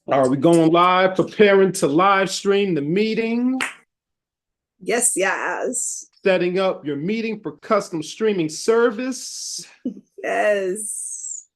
Are we going live? Preparing to live stream the meeting. Yes, yes. Setting up your meeting for custom streaming service. Yes.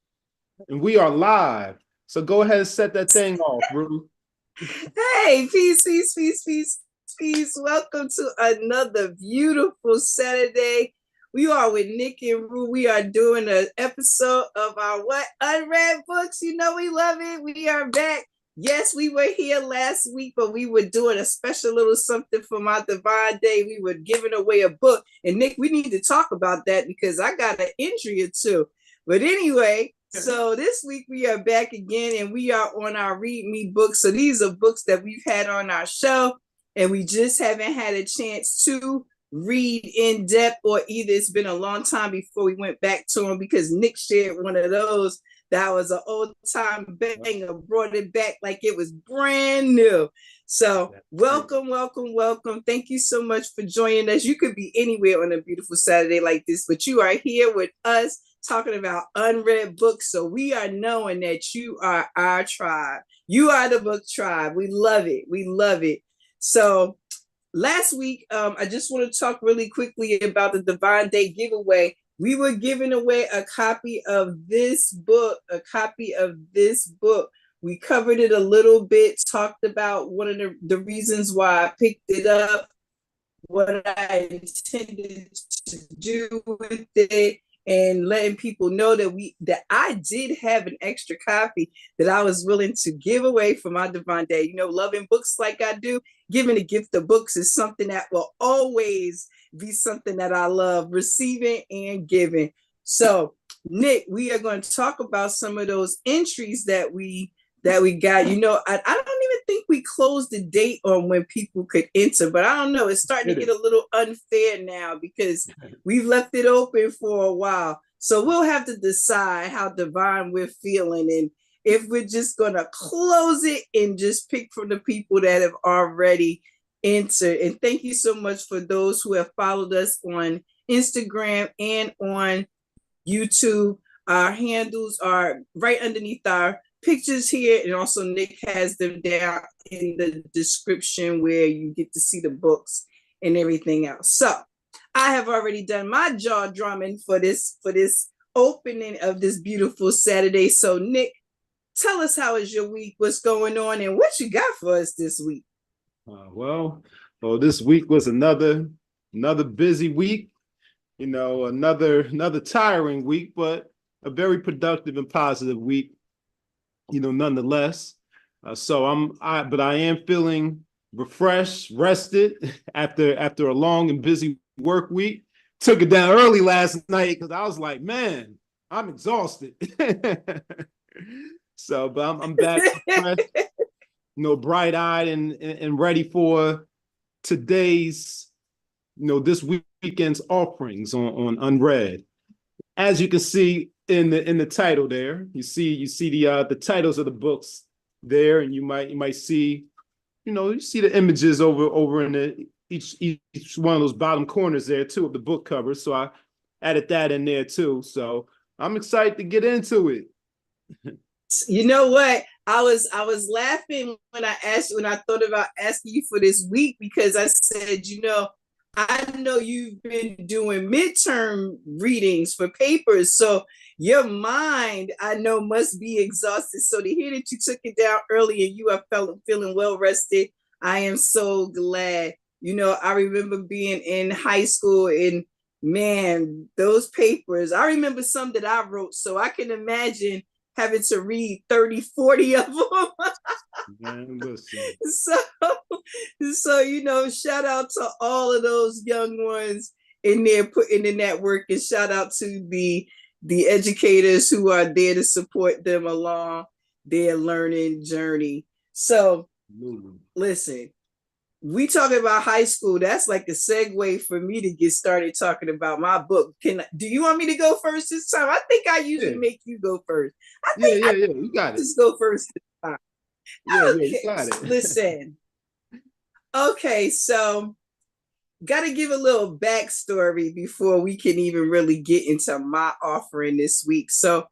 And we are live. So go ahead and set that thing off, Roo. Hey, peace, peace, peace, peace, peace. Welcome to another beautiful Saturday. We are with Nick and Roo. We are doing an episode of our UnRead books. You know we love it. We are back. Yes, we were here last week, but we were doing a special little something for my Divine Day. We were giving away a book. And Nick, we need to talk about that because I got an entry or two. But anyway, so this week we are back again and we are on our Read Me books. So these are books that we've had on our show and we just haven't had a chance to read in depth, or either it's been a long time before we went back to them because Nick shared one of those that was an old time banger, brought it back like it was brand new. So welcome, welcome, welcome. Thank you so much for joining us. You could be anywhere on a beautiful Saturday like this, but you are here with us talking about unread books. So we are knowing that you are our tribe. You are the book tribe. We love it. We love it. So last week, I just want to talk really quickly about the Divine Day giveaway. We were giving away a copy of this book, We covered it a little bit, talked about one of the reasons why I picked it up, what I intended to do with it, and letting people know that I did have an extra copy that I was willing to give away for my Divine Day. You know, loving books like I do, giving a gift of books is something that will always be something that I love, receiving and giving. So, Nick, we are going to talk about some of those entries that we got. You know, I don't even think we closed the date on when people could enter, but I don't know. It's starting to get a little unfair now because we've left it open for a while. So we'll have to decide how divine we're feeling and if we're just going to close it and just pick from the people that have already entered. And thank you so much for those who have followed us on Instagram and on YouTube. Our handles are right underneath our pictures here, and also Nick has them down in the description where you get to see the books and everything else. So I have already done my jaw drumming for this opening of this beautiful Saturday. So Nick, tell us, how is your week? What's going on, and what you got for us this week? Well, this week was another busy week. You know, another tiring week, but a very productive and positive week. You know, nonetheless. So I am feeling refreshed, rested after a long and busy work week. Took it down early last night because I was like, man, I'm exhausted. So, but I'm back, fresh, you know, bright-eyed and ready for today's, you know, this weekend's offerings on UnRead. As you can see in the title there, you see the titles of the books there, and you might see, you know, you see the images over in each one of those bottom corners there too of the book covers. So I added that in there too. So I'm excited to get into it. You know what? I was laughing when I thought about asking you for this week because I said, you know, I know you've been doing midterm readings for papers, so your mind, I know, must be exhausted. So to hear that you took it down early and you are feeling well rested, I am so glad. You know, I remember being in high school and man, those papers, I remember some that I wrote, so I can imagine having to read 30, 40 of them. Man, listen. So, you know, shout out to all of those young ones in there putting in that work, and shout out to the educators who are there to support them along their learning journey. So, listen, we talking about high school. That's like a segue for me to get started talking about my book. Do you want me to go first this time? I think I usually make you go first. Yeah. You got it. Just go first this time. Okay. You got it. Listen. Okay, so got to give a little backstory before we can even really get into my offering this week. So,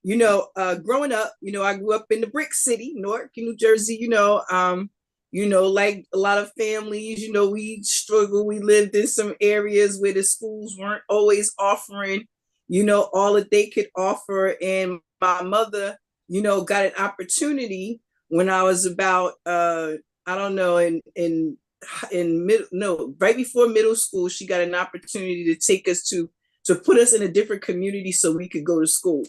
growing up, I grew up in the brick city, Newark, New Jersey, like a lot of families, we struggle. We lived in some areas where the schools weren't always offering, all that they could offer. And my mother, got an opportunity when I was about, I don't know, right before middle school, she got an opportunity to take us to put us in a different community so we could go to school.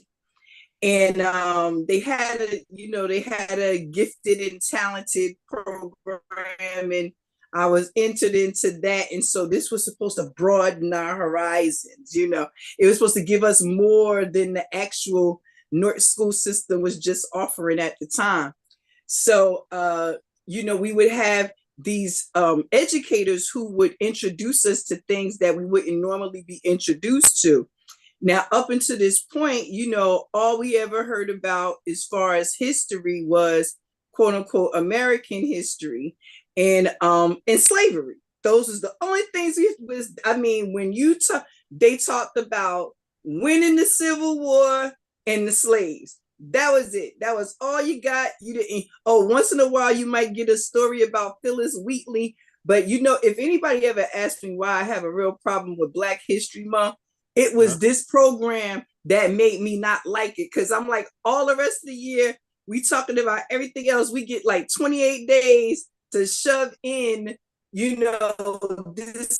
And they had a gifted and talented program, and I was entered into that. And so this was supposed to broaden our horizons. It was supposed to give us more than the actual North school system was just offering at the time. So we would have these educators who would introduce us to things that we wouldn't normally be introduced to. Now, up until this point, all we ever heard about as far as history was quote unquote American history and slavery. Those was the only things when they talked about winning the Civil War and the slaves. That was it. That was all you got. You didn't. Oh, once in a while you might get a story about Phyllis Wheatley, but if anybody ever asked me why I have a real problem with Black History Month, it was this program that made me not like it, because I'm like, all the rest of the year, we talking about everything else. We get like 28 days to shove in, this,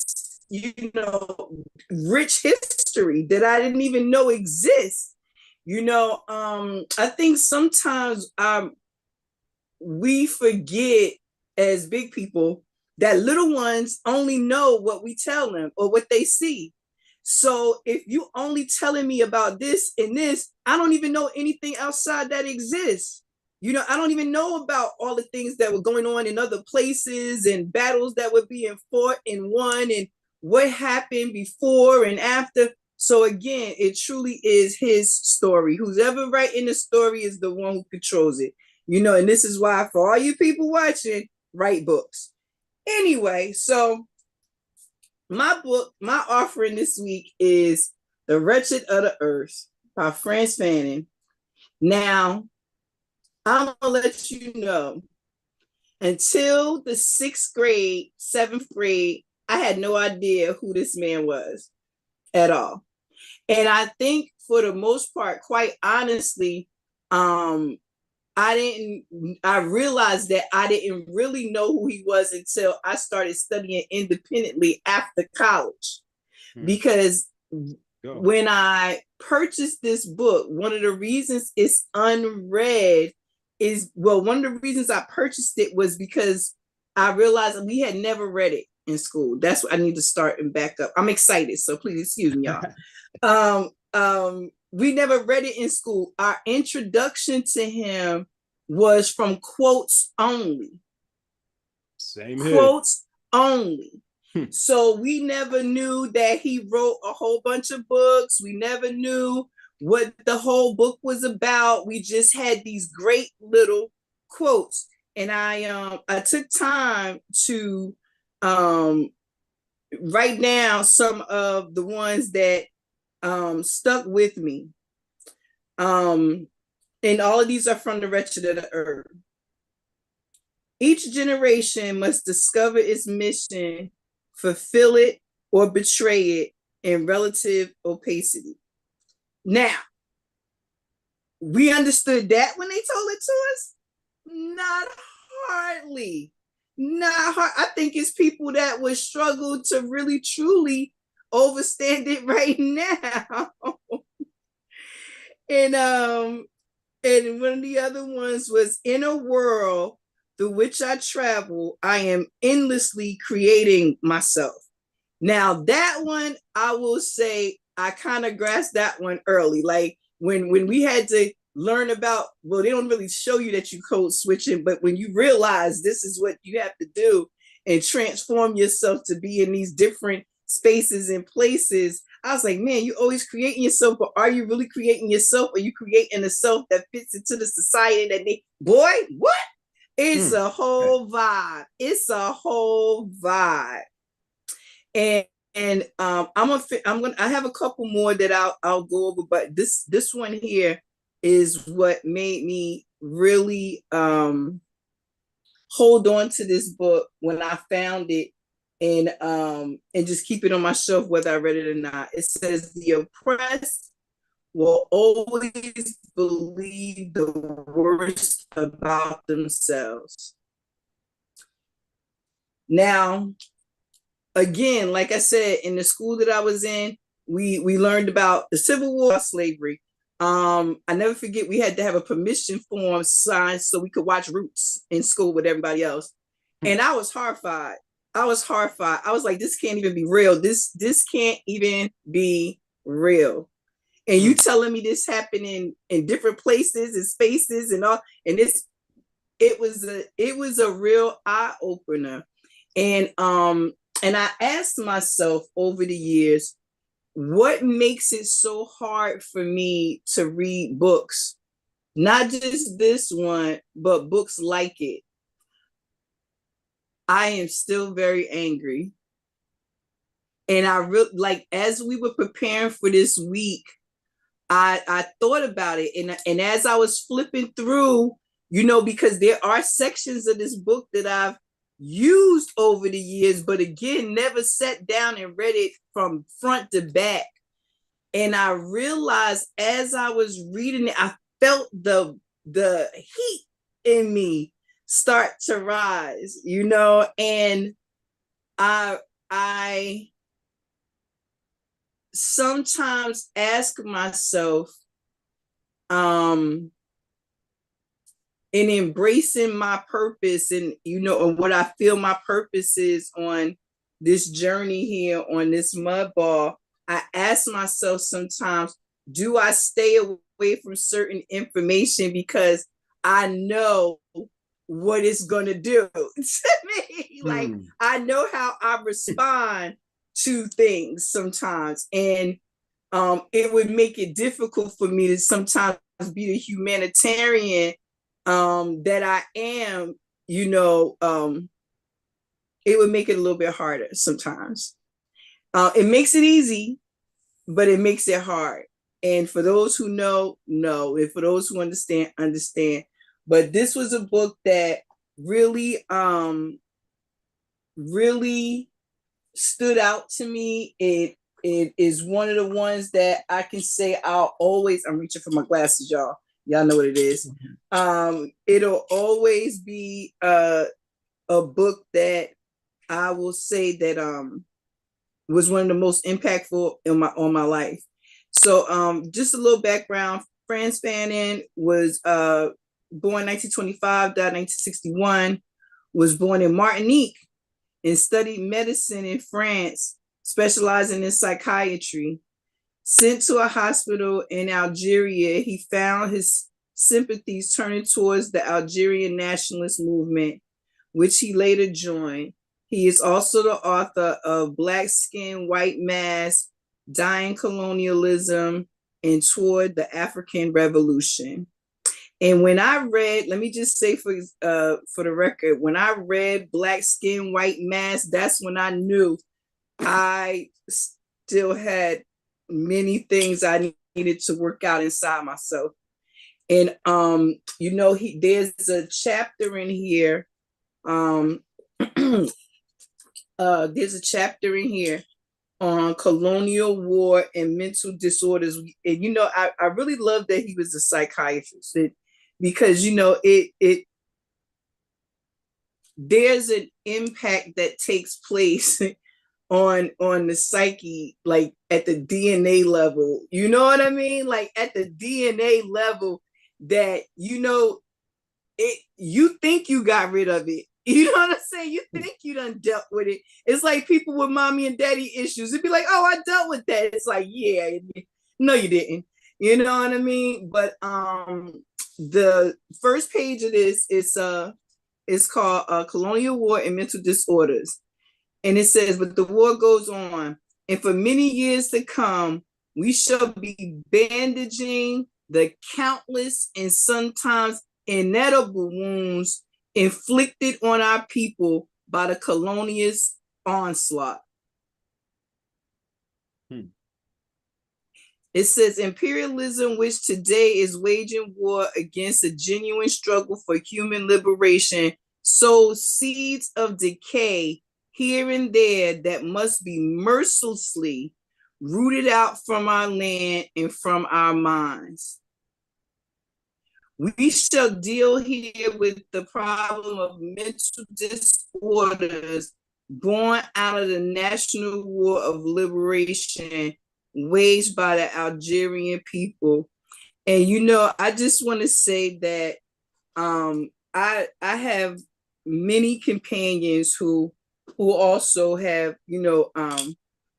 rich history that I didn't even know exists. I think sometimes we forget as big people that little ones only know what we tell them or what they see. So if you only telling me about this and this, I don't even know anything outside that exists. I don't even know about all the things that were going on in other places and battles that were being fought and won and what happened before and after. So again, it truly is his story. Who's ever writing the story is the one who controls it. And this is why, for all you people watching, write books. Anyway, so my offering this week is The Wretched of the Earth by Frantz Fanon. Now, I'm gonna let you know, until the 6th grade, 7th grade, I had no idea who this man was at all. And I think for the most part, quite honestly, I realized that I didn't really know who he was until I started studying independently after college. Because when I purchased this book, one of the reasons it's unread one of the reasons I purchased it was because I realized we had never read it in school. That's what I need to start and back up. I'm excited, so please excuse me, y'all. We never read it in school. Our introduction to him was from quotes only. Same quotes here. Only. So we never knew that he wrote a whole bunch of books. We never knew what the whole book was about. We just had these great little quotes. And I took time to write down some of the ones that stuck with me. And all of these are from The Wretched of the Earth. Each generation must discover its mission, fulfill it, or betray it in relative opacity. Now, we understood that when they told it to us? Not hardly. Not hard. I think it's people that would struggle to really, truly overstand it right now. And one of the other ones was, in a world through which I travel, I am endlessly creating myself. Now that one, I will say, I kind of grasped that one early. Like when we had to learn about, well, they don't really show you that you code switching, but when you realize this is what you have to do and transform yourself to be in these different spaces and places, I was like, man, you're always creating yourself, but are you really creating yourself? Or are you creating a self that fits into the society that boy, what? It's a whole vibe. It's a whole vibe. And I have a couple more that I'll go over, but this one here is what made me really hold on to this book when I found it, and just keep it on my shelf whether I read it or not. It says the oppressed will always believe the worst about themselves. Now, again, like I said, in the school that I was in, we learned about the Civil War, slavery. I never forget, we had to have a permission form signed so we could watch Roots in school with everybody else. And I was horrified. I was like, this can't even be real. This can't even be real. And you telling me this happened in different places and spaces and all, and it was a real eye opener. And I asked myself over the years, what makes it so hard for me to read books? Not just this one, but books like it. I am still very angry. And I really, like, as we were preparing for this week, I thought about it. And as I was flipping through, because there are sections of this book that I've used over the years, but again, never sat down and read it from front to back. And I realized as I was reading it, I felt the heat in me start to rise, and I sometimes ask myself, in embracing my purpose and and what I feel my purpose is on this journey here on this mud ball, I ask myself sometimes, do I stay away from certain information because I know what it's going to do to me? Like, I know how I respond to things sometimes, and it would make it difficult for me to sometimes be the humanitarian that I am. It would make it a little bit harder sometimes. It makes it easy, but it makes it hard. And for those who know, and for those who understand. But this was a book that really stood out to me. It is one of the ones that I can say I'm reaching for my glasses, y'all. Y'all know what it is. It'll always be a book that I will say that was one of the most impactful on my life. So just a little background. Frantz Fanon was born 1925, died 1961, was born in Martinique and studied medicine in France, specializing in psychiatry. Sent to a hospital in Algeria, he found his sympathies turning towards the Algerian nationalist movement, which he later joined. He is also the author of Black Skin, White Mask, Dying Colonialism, and Toward the African Revolution. And when I read, let me just say for the record, when I read Black Skin, White Mask, that's when I knew I still had many things I needed to work out inside myself. And there's a chapter in here. There's a chapter in here on colonial war and mental disorders. And I really love that he was a psychiatrist, because there's an impact that takes place on the psyche, like at the DNA level. You know what I mean? Like at the DNA level that you think you got rid of it. You know what I'm saying? You think you done dealt with it. It's like people with mommy and daddy issues. It'd be like, oh, I dealt with that. It's like, yeah, no, you didn't. You know what I mean? But the first page of this is called Colonial War and Mental Disorders. And it says, but the war goes on, and for many years to come, we shall be bandaging the countless and sometimes inedible wounds inflicted on our people by the colonialist onslaught. It says imperialism, which today is waging war against a genuine struggle for human liberation, sows seeds of decay here and there that must be mercilessly rooted out from our land and from our minds. We shall deal here with the problem of mental disorders born out of the national war of liberation waged by the Algerian people. And I just want to say that I have many companions who also have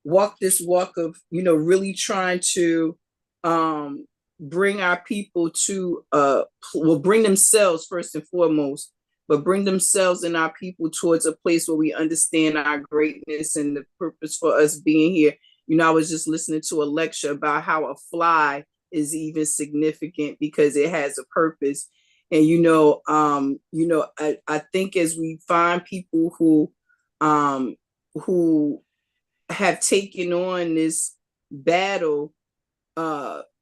walked this walk of really trying to bring our people to bring themselves first and foremost, but bring themselves and our people towards a place where we understand our greatness and the purpose for us being here. I was just listening to a lecture about how a fly is even significant because it has a purpose. And I think as we find people who have taken on this battle,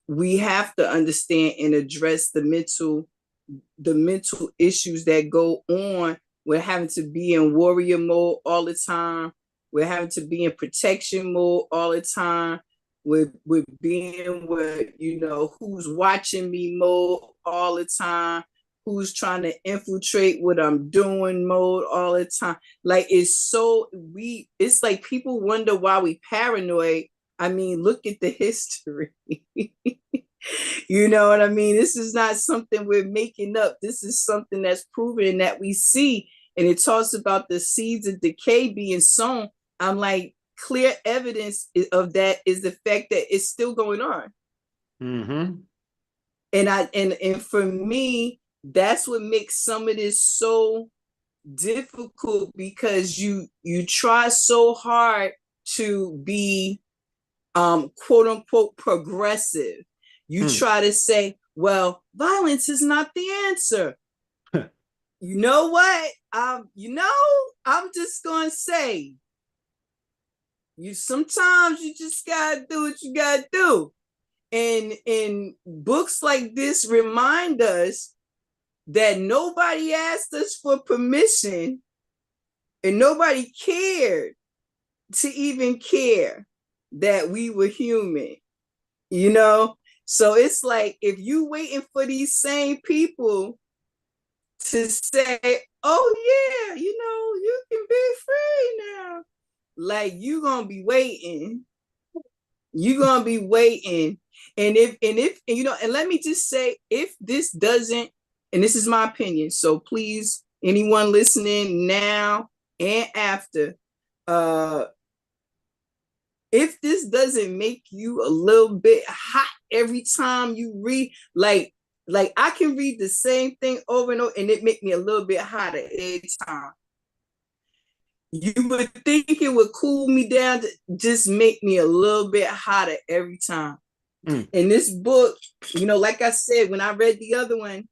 we have to understand and address the mental issues that go on. We're having to be in warrior mode all the time. We're having to be in protection mode all the time. We're being with, who's watching me mode all the time, who's trying to infiltrate what I'm doing mode all the time. Like, it's like people wonder why we paranoid. I mean, look at the history. You know what I mean? This is not something we're making up. This is something that's proven that we see. And it talks about the seeds of decay being sown. I'm like, clear evidence of that is the fact that it's still going on. Mm-hmm. And for me, that's what makes some of this so difficult, because you try so hard to be quote unquote progressive. You try to say, well, violence is not the answer. You know what? I'm just gonna say, sometimes you just gotta do what you gotta do. And books like this remind us that nobody asked us for permission and nobody cared to even care that we were human, So it's like, if you waiting for these same people to say, oh yeah, you can be free now. Like, you're gonna be waiting. You're gonna be waiting. And let me just say, if this doesn't, and this is my opinion, so please, anyone listening now and after, if this doesn't make you a little bit hot every time you read, like I can read the same thing over and over, and it make me a little bit hotter every time. You would think it would cool me down to just make me a little bit hotter every time. And this book, like I said, when I read the other one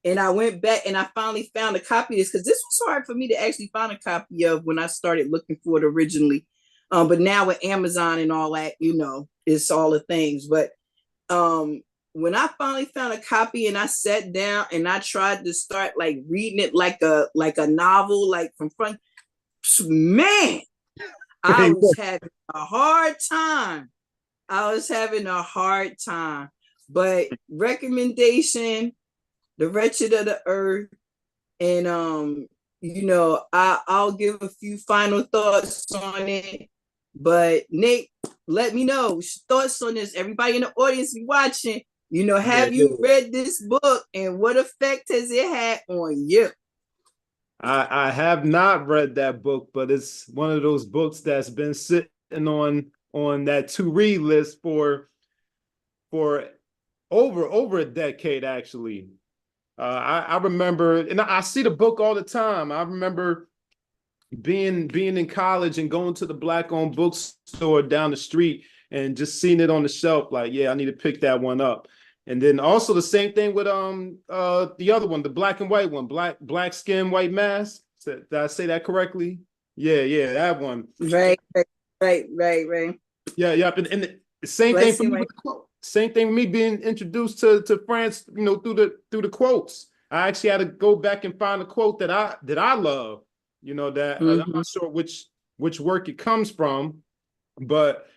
and I went back and I finally found a copy of this, because this was hard for me to actually find a copy of when I started looking for it originally. But now with Amazon and all that, it's all the things. But when I finally found a copy and I sat down and I tried to start like reading it like a novel, like from front, man, I was having a hard time. But recommendation, The Wretched of the Earth, and I'll give a few final thoughts on it. But Nick, let me know your thoughts on this. Everybody in the audience be watching. Have you read this book, and what effect has it had on you? I have not read that book, but it's one of those books that's been sitting on that to read list for over a decade, actually. I remember, and I see the book all the time. I remember being in college and going to the Black-owned bookstore down the street and just seeing it on the shelf, like, yeah, I need to pick that one up. And then also the same thing with the other one, the black and white one, black skin, white mask. Did I say that correctly? Yeah, that one. Right. Yeah. And the same black thing for me. same thing with me being introduced to Frantz, through the quotes. I actually had to go back and find a quote that I love, that I'm not sure which work it comes from, but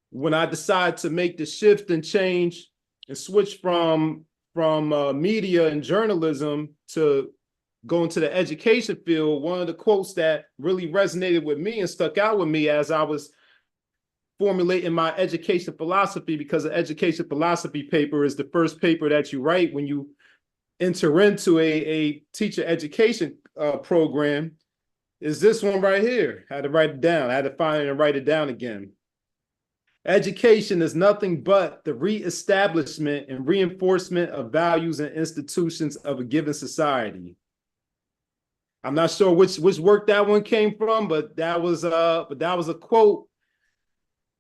when I decided to make the shift and change and switch from media and journalism to go into the education field, one of the quotes that really resonated with me and stuck out with me as I was formulating my education philosophy, because the education philosophy paper is the first paper that you write when you enter into a teacher education program, is this one right here. I had to write it down. I had to find it and write it down again. Education is nothing but the reestablishment and reinforcement of values and institutions of a given society. I'm not sure which work that one came from, but that was a quote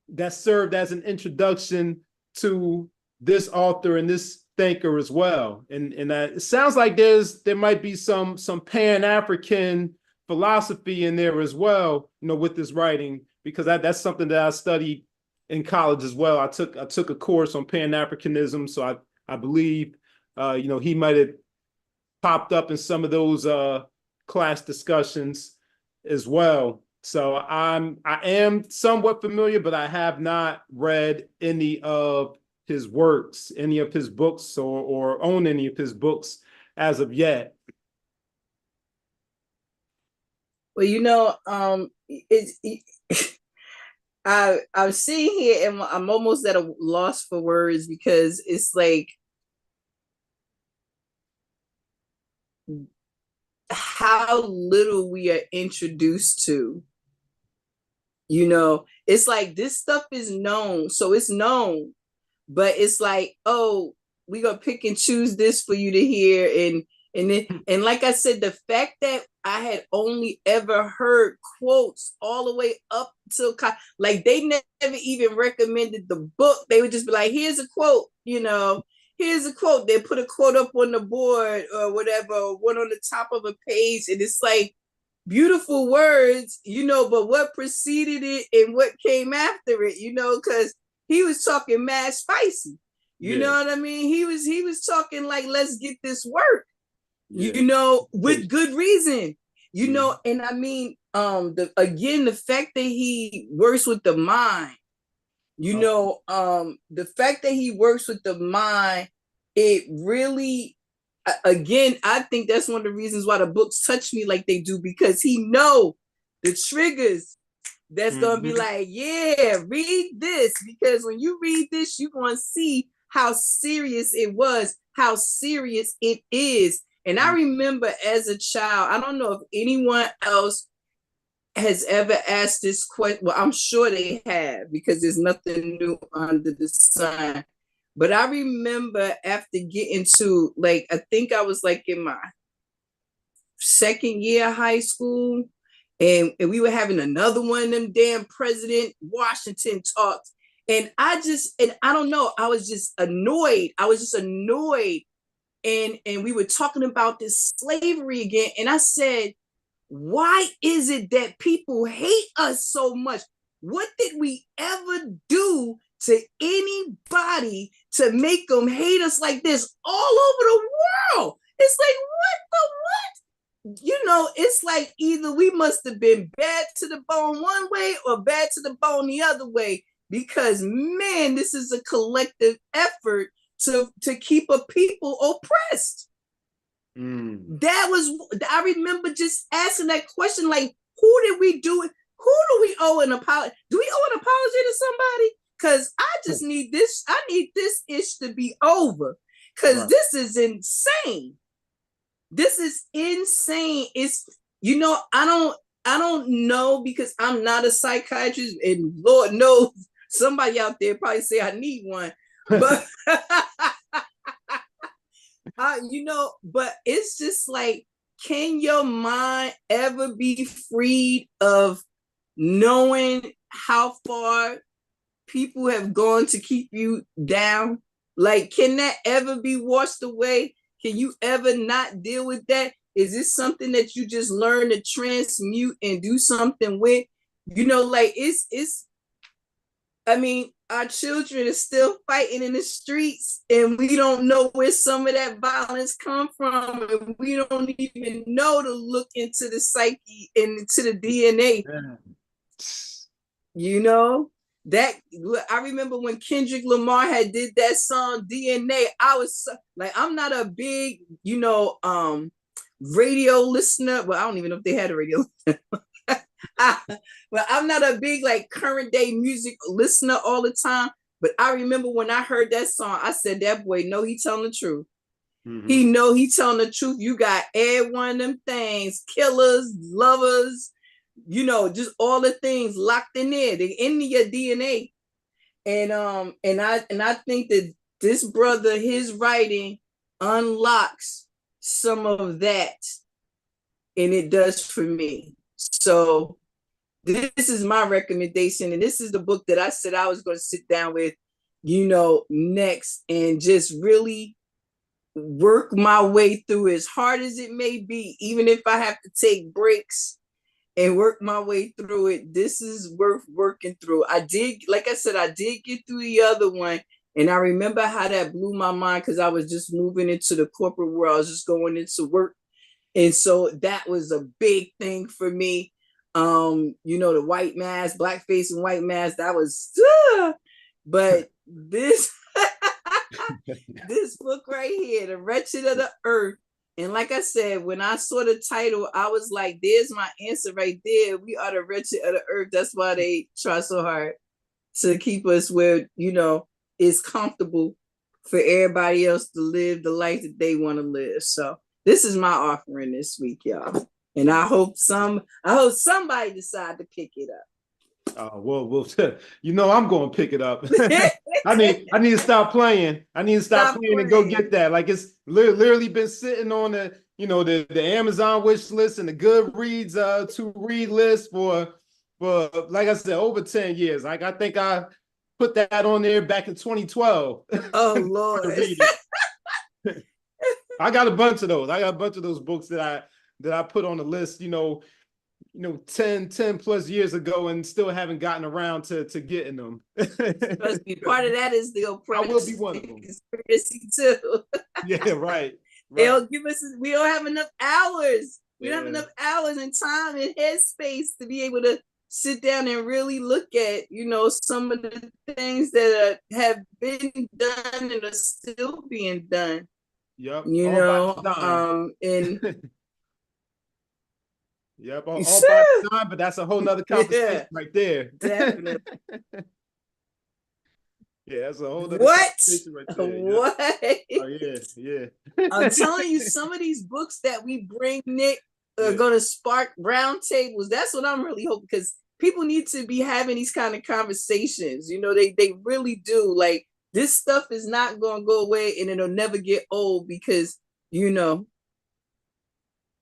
that served as an introduction to this author and this thinker as well. And it sounds like there might be some Pan-African philosophy in there as well, with this writing, because that's something that I studied in college as well. I took a course on Pan-Africanism, so I believe he might have popped up in some of those class discussions as well. So I am somewhat familiar, but I have not read any of his works, any of his books, or own any of his books as of yet. Well, I'm sitting here and I'm almost at a loss for words, because it's like how little we are introduced to. It's like this stuff is known, so it's known, but it's like, oh, we gonna pick and choose this for you to hear, and like I said, the fact that I had only ever heard quotes all the way up till like they never even recommended the book. They would just be like, here's a quote, here's a quote. They put a quote up on the board or whatever, or one on the top of a page, and it's like beautiful words, but what preceded it and what came after it, because he was talking mad spicy. You know what I mean? He was talking like, let's get this work, with good reason, and I mean, the fact that he works with the mind, the fact that he works with the mind, it really, again, I think that's one of the reasons why the books touch me like they do, because he know the triggers that's gonna be like, yeah, read this, because when you read this, you're gonna see how serious it was, how serious it is. And I remember as a child, I don't know if anyone else has ever asked this question. Well, I'm sure they have, because there's nothing new under the sun. But I remember after getting to, like, I think I was like in my second year of high school, and we were having another one of them damn President Washington talks. And I don't know, I was just annoyed. And we were talking about this slavery again. And I said, why is it that people hate us so much? What did we ever do to anybody to make them hate us like this all over the world? It's like, what? It's like either we must have been bad to the bone one way or bad to the bone the other way, because, man, this is a collective effort to keep a people oppressed. I remember just asking that question, like, who do we owe an apology? Do we owe an apology to somebody? Because I just need this ish to be over, because this is insane. This is insane. It's, I don't know, because I'm not a psychiatrist, and Lord knows somebody out there probably say I need one, but but it's just like, can your mind ever be freed of knowing how far people have gone to keep you down? Like, can that ever be washed away? Can you ever not deal with that? Is this something that you just learn to transmute and do something with? Like, it's I mean, our children are still fighting in the streets, and we don't know where some of that violence come from, and we don't even know to look into the psyche and into the DNA. You know, that I remember when Kendrick Lamar had did that song DNA. I was like, I'm not a big, radio listener. Well, I don't even know if they had a radio. But I'm not a big like current day music listener all the time. But I remember when I heard that song, I said, that boy, no, he telling the truth. Mm-hmm. He telling the truth. You got every one of them things, killers, lovers, just all the things locked in there. They're in your DNA. And I think that this brother, his writing unlocks some of that. And it does for me. So this is my recommendation. And this is the book that I said I was going to sit down with, next and just really work my way through, as hard as it may be, even if I have to take breaks and work my way through it. This is worth working through. I did get through the other one. And I remember how that blew my mind, because I was just moving into the corporate world. I was just going into work. And so that was a big thing for me. The white mask, blackface and white mask, that was, but this, this book right here, The Wretched of the Earth. And like I said, when I saw the title, I was like, there's my answer right there. We are the wretched of the earth. That's why they try so hard to keep us where, it's comfortable for everybody else to live the life that they want to live. So this is my offering this week, y'all. And I hope somebody decide to pick it up. Well, I'm going to pick it up. I need to stop playing. I need to stop playing and go get that. Like, it's literally been sitting on the Amazon wish list and the Goodreads to read list for like I said, over 10 years. Like, I think I put that on there back in 2012. Oh Lord. I got a bunch of those. I got a bunch of those books that I put on the list, 10 plus years ago, and still haven't gotten around to getting them. Part of that is the oppression. I will be one of them. Conspiracy too. Yeah, right. They'll give us. We don't have enough hours. We don't have enough hours and time and headspace to be able to sit down and really look at, some of the things that have been done and are still being done. Yep. And yep, all by design, but that's a whole nother conversation right there. Definitely. Yeah, that's a whole nother conversation right there. What? Oh yeah. I'm telling you, some of these books that we bring, Nick, are gonna spark round tables. That's what I'm really hoping, because people need to be having these kind of conversations. They really do. Like, this stuff is not gonna go away, and it'll never get old, because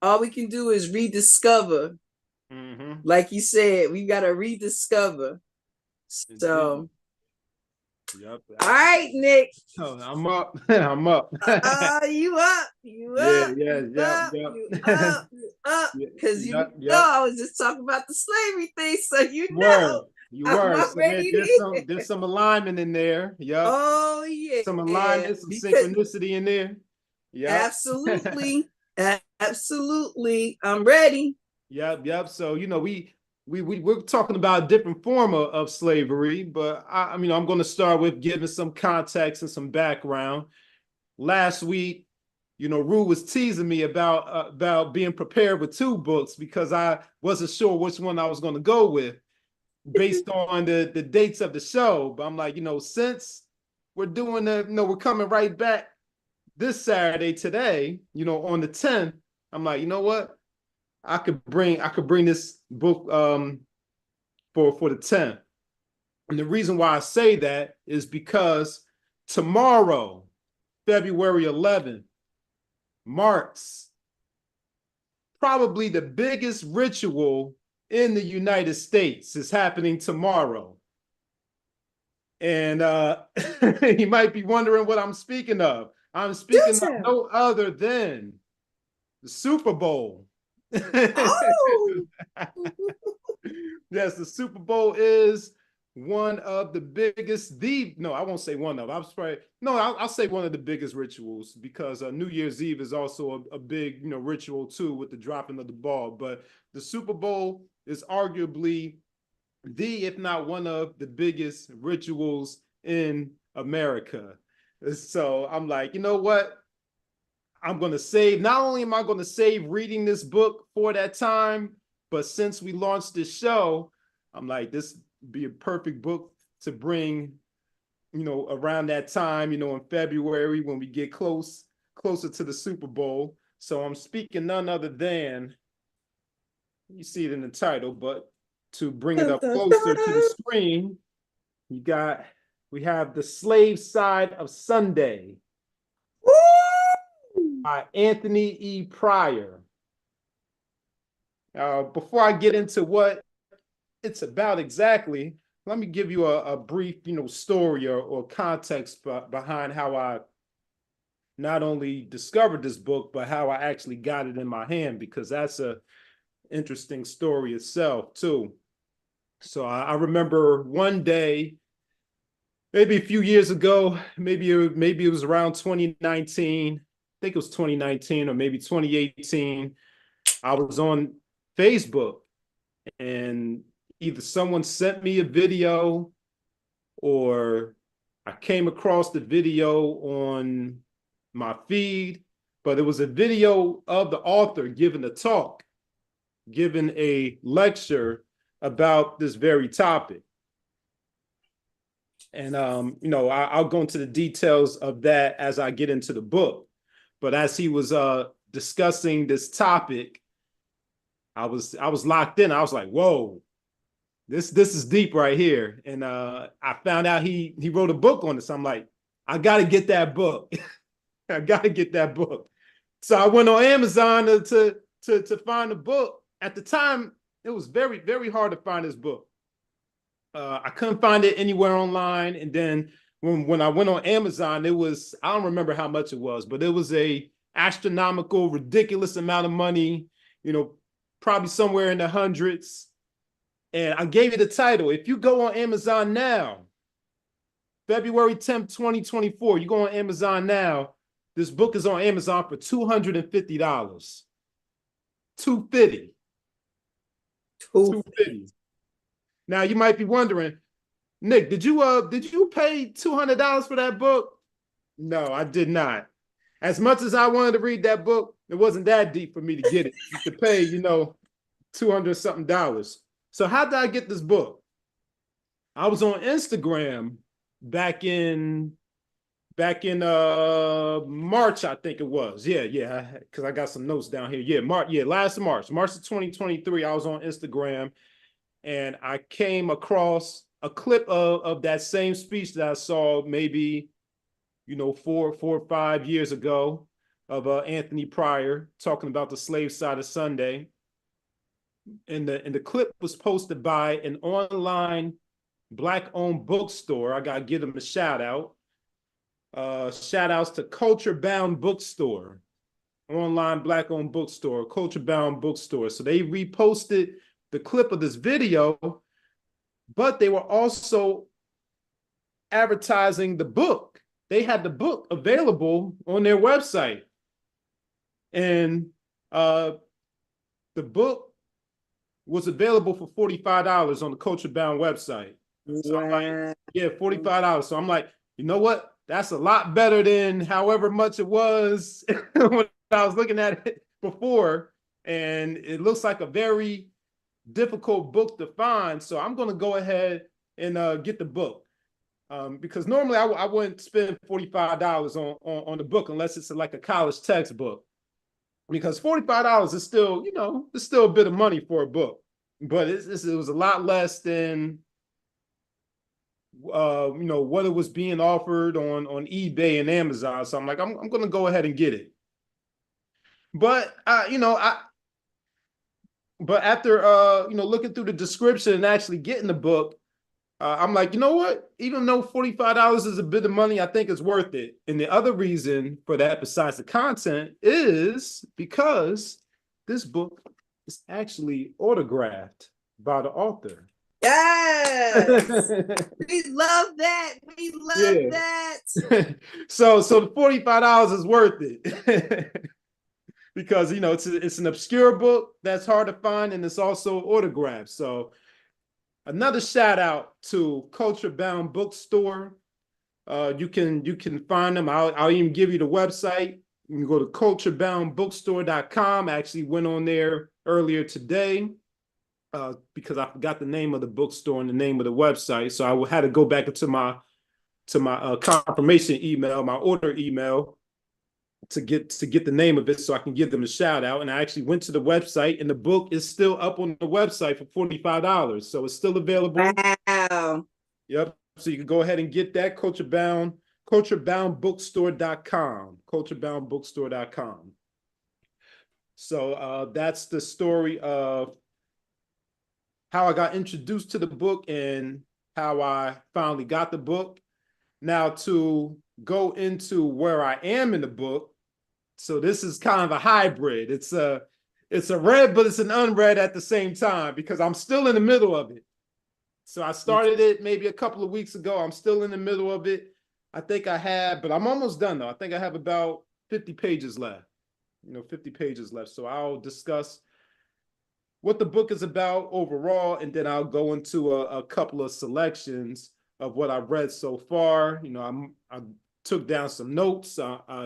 all we can do is rediscover. Mm-hmm. Like you said, we gotta rediscover. So, yep. All right, Nick. Oh, I'm up. I'm up. You up? You up? Yeah. You up? Because I was just talking about the slavery thing, so you were. So there's some alignment in there. Yep. Oh yeah. Some alignment, some synchronicity in there. Yeah. Absolutely. Absolutely. I'm ready. Yep. So we're talking about a different form of slavery, but I'm going to start with giving some context and some background. Last week, Roo was teasing me about being prepared with 2 books, because I wasn't sure which one I was going to go with based on the dates of the show. But I'm like, since we're doing we're coming right back this Saturday today, on the 10th, I'm like, you know what? I could bring this book for the 10th. And the reason why I say that is because tomorrow, February 11th, marks probably the biggest ritual in the United States. Is happening tomorrow. And you might be wondering what I'm speaking of. I'm speaking of no other than the Super Bowl. Oh. Yes, the Super Bowl is one of the biggest, no, I won't say one of, I'll say one of the biggest rituals, because New Year's Eve is also a big, ritual too, with the dropping of the ball. But the Super Bowl is arguably if not one of the biggest rituals in America. So I'm like, you know what? I'm going to save, not only am I going to save reading this book for that time, but since we launched this show, I'm like, this would be a perfect book to bring, around that time, in February, when we get closer to the Super Bowl. So I'm speaking none other than, you see it in the title, but to bring it up closer to the screen, we have The Slave Side of Sunday by Anthony E. Pryor. Before I get into what it's about exactly, let me give you a brief, story or context behind how I not only discovered this book, but how I actually got it in my hand, because that's a interesting story itself too. So I remember one day, maybe a few years ago, maybe it was around 2019. I think it was 2019 or maybe 2018. I was on Facebook, and either someone sent me a video or I came across the video on my feed, but it was a video of the author giving a talk, giving a lecture about this very topic. And, I'll go into the details of that as I get into the book. But as he was discussing this topic, I was locked in. I was like, whoa, this is deep right here. And I found out he wrote a book on this. I'm like, I got to get that book. I got to get that book. So I went on Amazon to find the book. At the time, it was very, very hard to find this book. I couldn't find it anywhere online. And then when I went on Amazon, it was, I don't remember how much it was, but it was a astronomical, ridiculous amount of money, probably somewhere in the hundreds. And I gave you the title. If you go on Amazon now, February 10th, 2024, you go on Amazon now, this book is on Amazon for $250. $250. $250. Now you might be wondering, Nick, did you pay $200 for that book? No, I did not. As much as I wanted to read that book, it wasn't that deep for me to get it, to pay, $200 something. So how did I get this book? I was on Instagram back in March, I think it was. Yeah, because I got some notes down here. Yeah, last March of 2023, I was on Instagram, and I came across a clip of that same speech that I saw maybe, 4 or 5 years ago, of Anthony Pryor talking about the slave side of Sunday. And the clip was posted by an online Black-owned bookstore. I gotta give them a shout out. Shout outs to Culture Bound Bookstore, online Black-owned bookstore, Culture Bound Bookstore. So they reposted the clip of this video, but they were also advertising the book. They had the book available on their website. And the book was available for $45 on the Culture Bound website. So I'm like, yeah, $45. So I'm like, you know what? That's a lot better than however much it was when I was looking at it before. And it looks like a very difficult book to find. So I'm going to go ahead and get the book. Because normally I wouldn't spend $45 on the book unless it's like a college textbook. Because $45 is still, it's still a bit of money for a book. But it was a lot less than what it was being offered on eBay and Amazon. So I'm like, I'm going to go ahead and get it. But but after looking through the description and actually getting the book, I'm like, you know what? Even though $45 is a bit of money, I think it's worth it. And the other reason for that, besides the content, is because this book is actually autographed by the author. Yes. We love that. We love that. So the $45 is worth it. Because it's an obscure book that's hard to find, and it's also autographed. So another shout out to Culture Bound Bookstore. You can find them. I'll even give you the website. You can go to cultureboundbookstore.com. I actually went on there earlier today because I forgot the name of the bookstore and the name of the website. So I had to go back into my confirmation email, my order email, to get the name of it so I can give them a shout out. And I actually went to the website, and the book is still up on the website for $45. So it's still available. Wow. Yep. So you can go ahead and get that, cultureboundbookstore.com, cultureboundbookstore.com. So that's the story of how I got introduced to the book and how I finally got the book. Now to go into where I am in the book. So this is kind of a hybrid. It's a read, but it's an unread at the same time because I'm still in the middle of it. So I started it maybe a couple of weeks ago. I'm still in the middle of it. I think I have, but I'm almost done though. I think I have about 50 pages left, 50 pages left. So I'll discuss what the book is about overall, and then I'll go into a couple of selections of what I've read so far. I took down some notes. I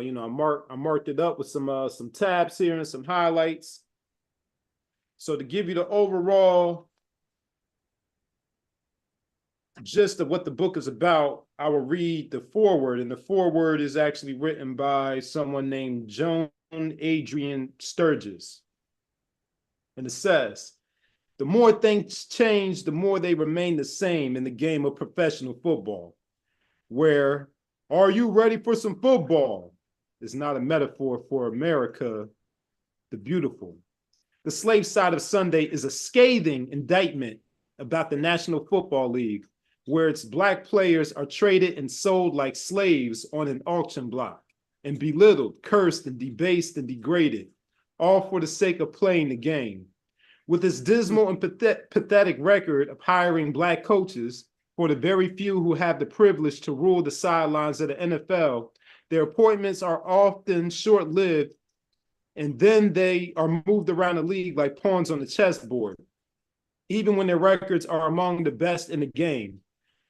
marked it up with some tabs here and some highlights. So to give you the overall gist of what the book is about, I will read the foreword, and the foreword is actually written by someone named Joan Adrian Sturgis. And it says, the more things change, the more they remain the same in the game of professional football, where "Are you ready for some football?" is not a metaphor for America the beautiful. The slave side of Sunday is a scathing indictment about the National Football League, where its Black players are traded and sold like slaves on an auction block, and belittled, cursed, and debased and degraded, all for the sake of playing the game. With its dismal and pathetic record of hiring Black coaches for the very few who have the privilege to rule the sidelines of the NFL, their appointments are often short-lived, and then they are moved around the league like pawns on the chessboard, even when their records are among the best in the game.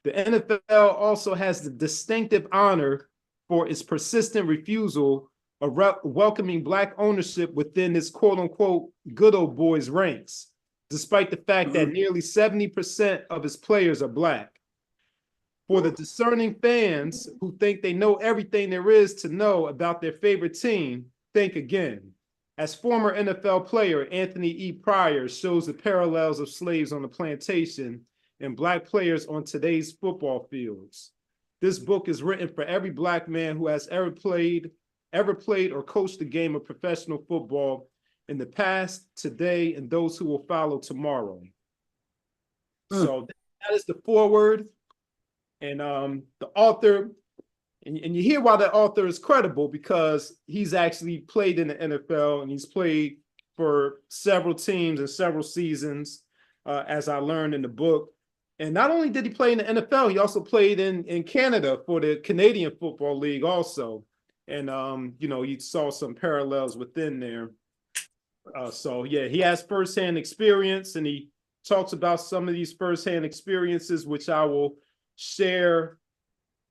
The NFL also has the distinctive honor for its persistent refusal of welcoming Black ownership within its quote-unquote good old boys ranks, despite the fact that nearly 70% of its players are Black. For the discerning fans who think they know everything there is to know about their favorite team, think again. As former NFL player Anthony E. Pryor shows the parallels of slaves on the plantation and Black players on today's football fields. This book is written for every Black man who has ever played or coached the game of professional football in the past, today, and those who will follow tomorrow. So that is the foreword. And the author, and you hear why the author is credible, because he's actually played in the NFL and he's played for several teams and several seasons, as I learned in the book. And not only did he play in the NFL, he also played in Canada for the Canadian Football League also. And, you saw some parallels within there. So, yeah, he has firsthand experience, and he talks about some of these firsthand experiences, which I will share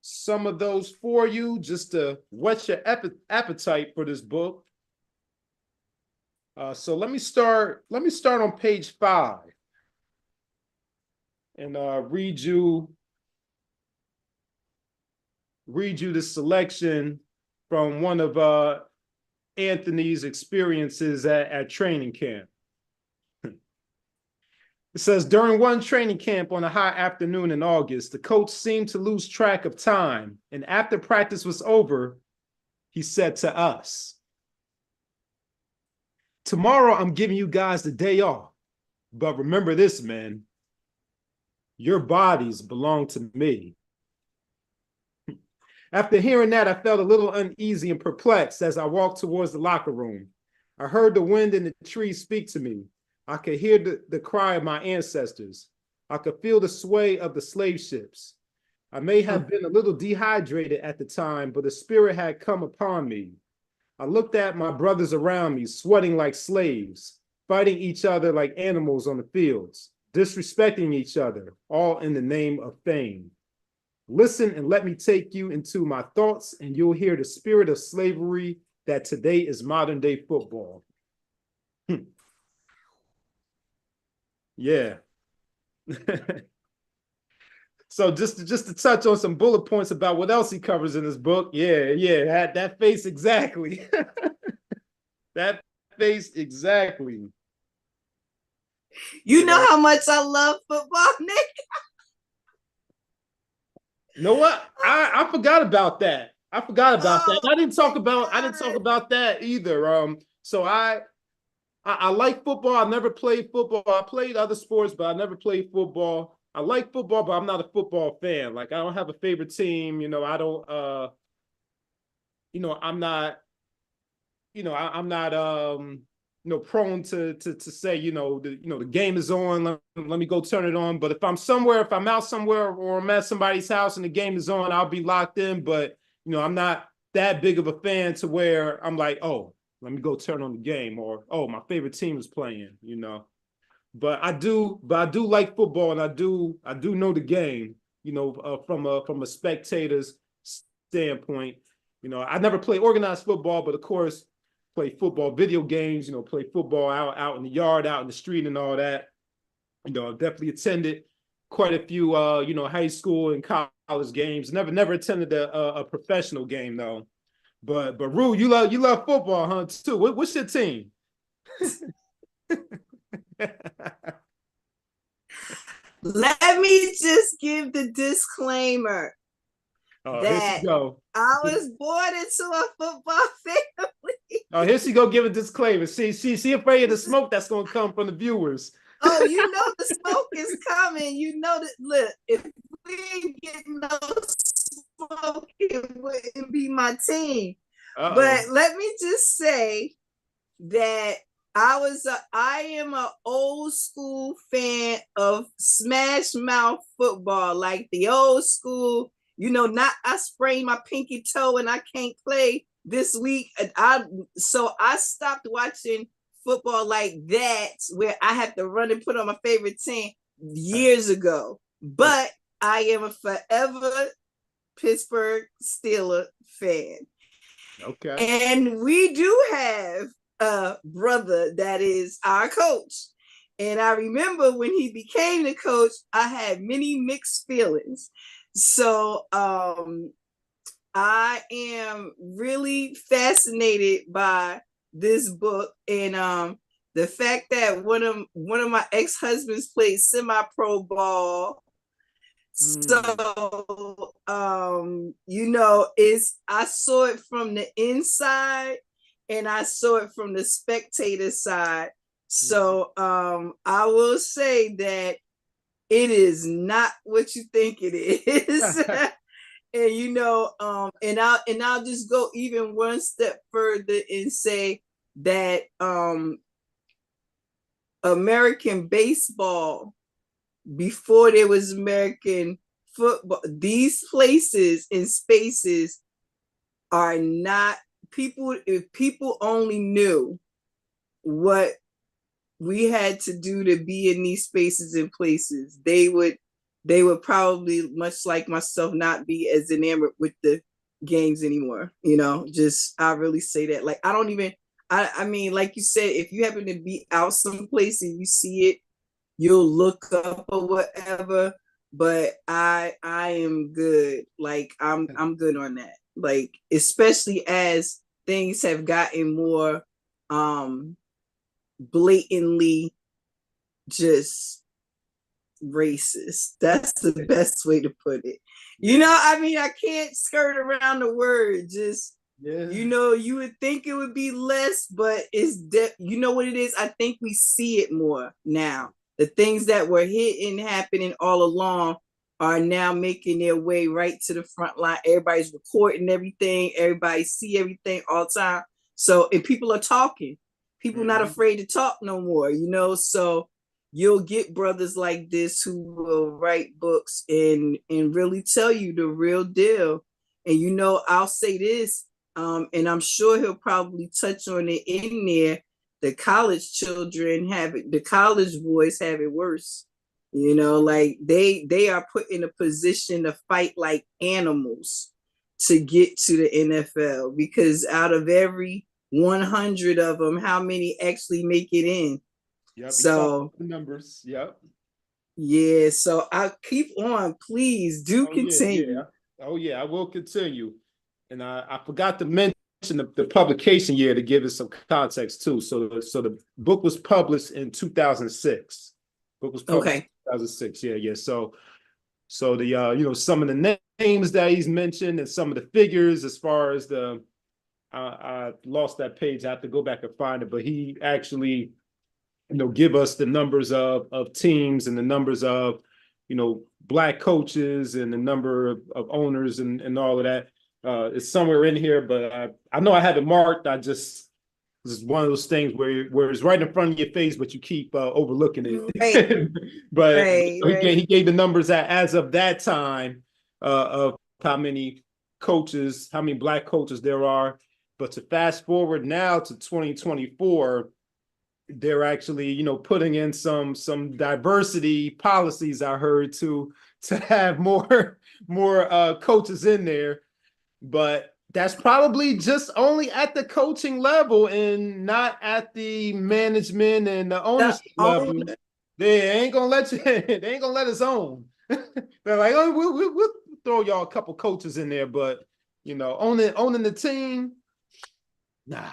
some of those for you just to whet your appetite for this book. So let me start on page 5 and read you the selection from one of Anthony's experiences at training camp. It says, during one training camp on a hot afternoon in August, the coach seemed to lose track of time, and after practice was over, he said to us, "Tomorrow I'm giving you guys the day off, but remember this, man, your bodies belong to me." After hearing that, I felt a little uneasy and perplexed as I walked towards the locker room. I heard the wind in the trees speak to me. I could hear the cry of my ancestors. I could feel the sway of the slave ships. I may have been a little dehydrated at the time, but the spirit had come upon me. I looked at my brothers around me, sweating like slaves, fighting each other like animals on the fields, disrespecting each other, all in the name of fame. Listen and let me take you into my thoughts, and you'll hear the spirit of slavery that today is modern day football. Yeah. So just to touch on some bullet points about what else he covers in his book. Yeah, that face exactly. That face exactly. You know how much I love football, Nick? You know what? I forgot about that. I forgot about that. I didn't talk about that either. So I like football. I never played football. I played other sports, but I never played football. I like football, but I'm not a football fan. Like, I don't have a favorite team. I don't, I'm not, I'm not, prone to say, the game is on. Let me go turn it on. But if I'm out somewhere or I'm at somebody's house and the game is on, I'll be locked in. But, I'm not that big of a fan to where I'm like, oh, let me go turn on the game, or, oh, my favorite team is playing, But I do like football, and I do know the game, from a spectator's standpoint. I never played organized football, but of course, play football video games, play football out in the yard, out in the street and all that. I've definitely attended quite a few high school and college games. Never attended a professional game though. But Roo, you love football, huh? Too. What's your team? Let me just give the disclaimer that I was born into a football family. Oh, here she go give a disclaimer. She afraid of the smoke that's gonna come from the viewers. Oh, the smoke is coming. That, look, if we ain't getting no smoke, it wouldn't be my team. But let me just say that I am an old school fan of smash mouth football, like the old school, not I sprained my pinky toe and I can't play this week. So I stopped watching football like that, where I have to run and put on my favorite team years ago. But I am a forever Pittsburgh Steelers fan. Okay. And we do have a brother that is our coach. And I remember when he became the coach, I had many mixed feelings. So I am really fascinated by this book, and the fact that one of my ex-husbands played semi-pro ball. So I saw it from the inside and I saw it from the spectator side. So I will say that it is not what you think it is. And I'll just go even one step further and say that American baseball, before there was American football, these places and spaces are not people. If people only knew what we had to do to be in these spaces and places, they would probably, much like myself, not be as enamored with the games anymore. I really say that. Like, I mean, like you said, if you happen to be out someplace and you see it, you'll look up or whatever. But I am good. Like, I'm good on that. Like, especially as things have gotten more blatantly just racist. That's the best way to put it. I can't skirt around the word. Just, you would think it would be less, but it's you know what it is? I think we see it more now. The things that were hidden, happening all along, are now making their way right to the front line. Everybody's recording everything. Everybody see everything all the time. So, and people are talking. People not afraid to talk no more, So you'll get brothers like this who will write books and really tell you the real deal. And you know, I'll say this, and I'm sure he'll probably touch on it in there. The college children have it, the college boys have it worse. You know, like they are put in a position to fight like animals to get to the NFL, because out of every 100 of them, how many actually make it in? Yep, so the numbers. Yep. Yeah, so I'll keep on. Please do continue. Yeah. Oh yeah, I will continue. And I forgot to mention the publication year to give it some context too. So the book was published in 2006. Book was published in 2006. Yeah. So the you know, some of the names that he's mentioned and some of the figures as far as the I lost that page. I have to go back and find it, but he actually, you know, give us the numbers of teams and the numbers of, you know, Black coaches and the number of owners and all of that. It's somewhere in here, but I know I have it marked. This is one of those things where it's right in front of your face, but you keep overlooking it. Right. But right. He gave the numbers as of that time of how many coaches, how many Black coaches there are. But to fast forward now to 2024, they're actually, you know, putting in some diversity policies, I heard, to have more coaches in there. But that's probably just only at the coaching level and not at the management and the ownership level. They ain't gonna let you. They ain't gonna let us own. They're like, oh, we'll throw y'all a couple coaches in there, but you know, owning the team, nah.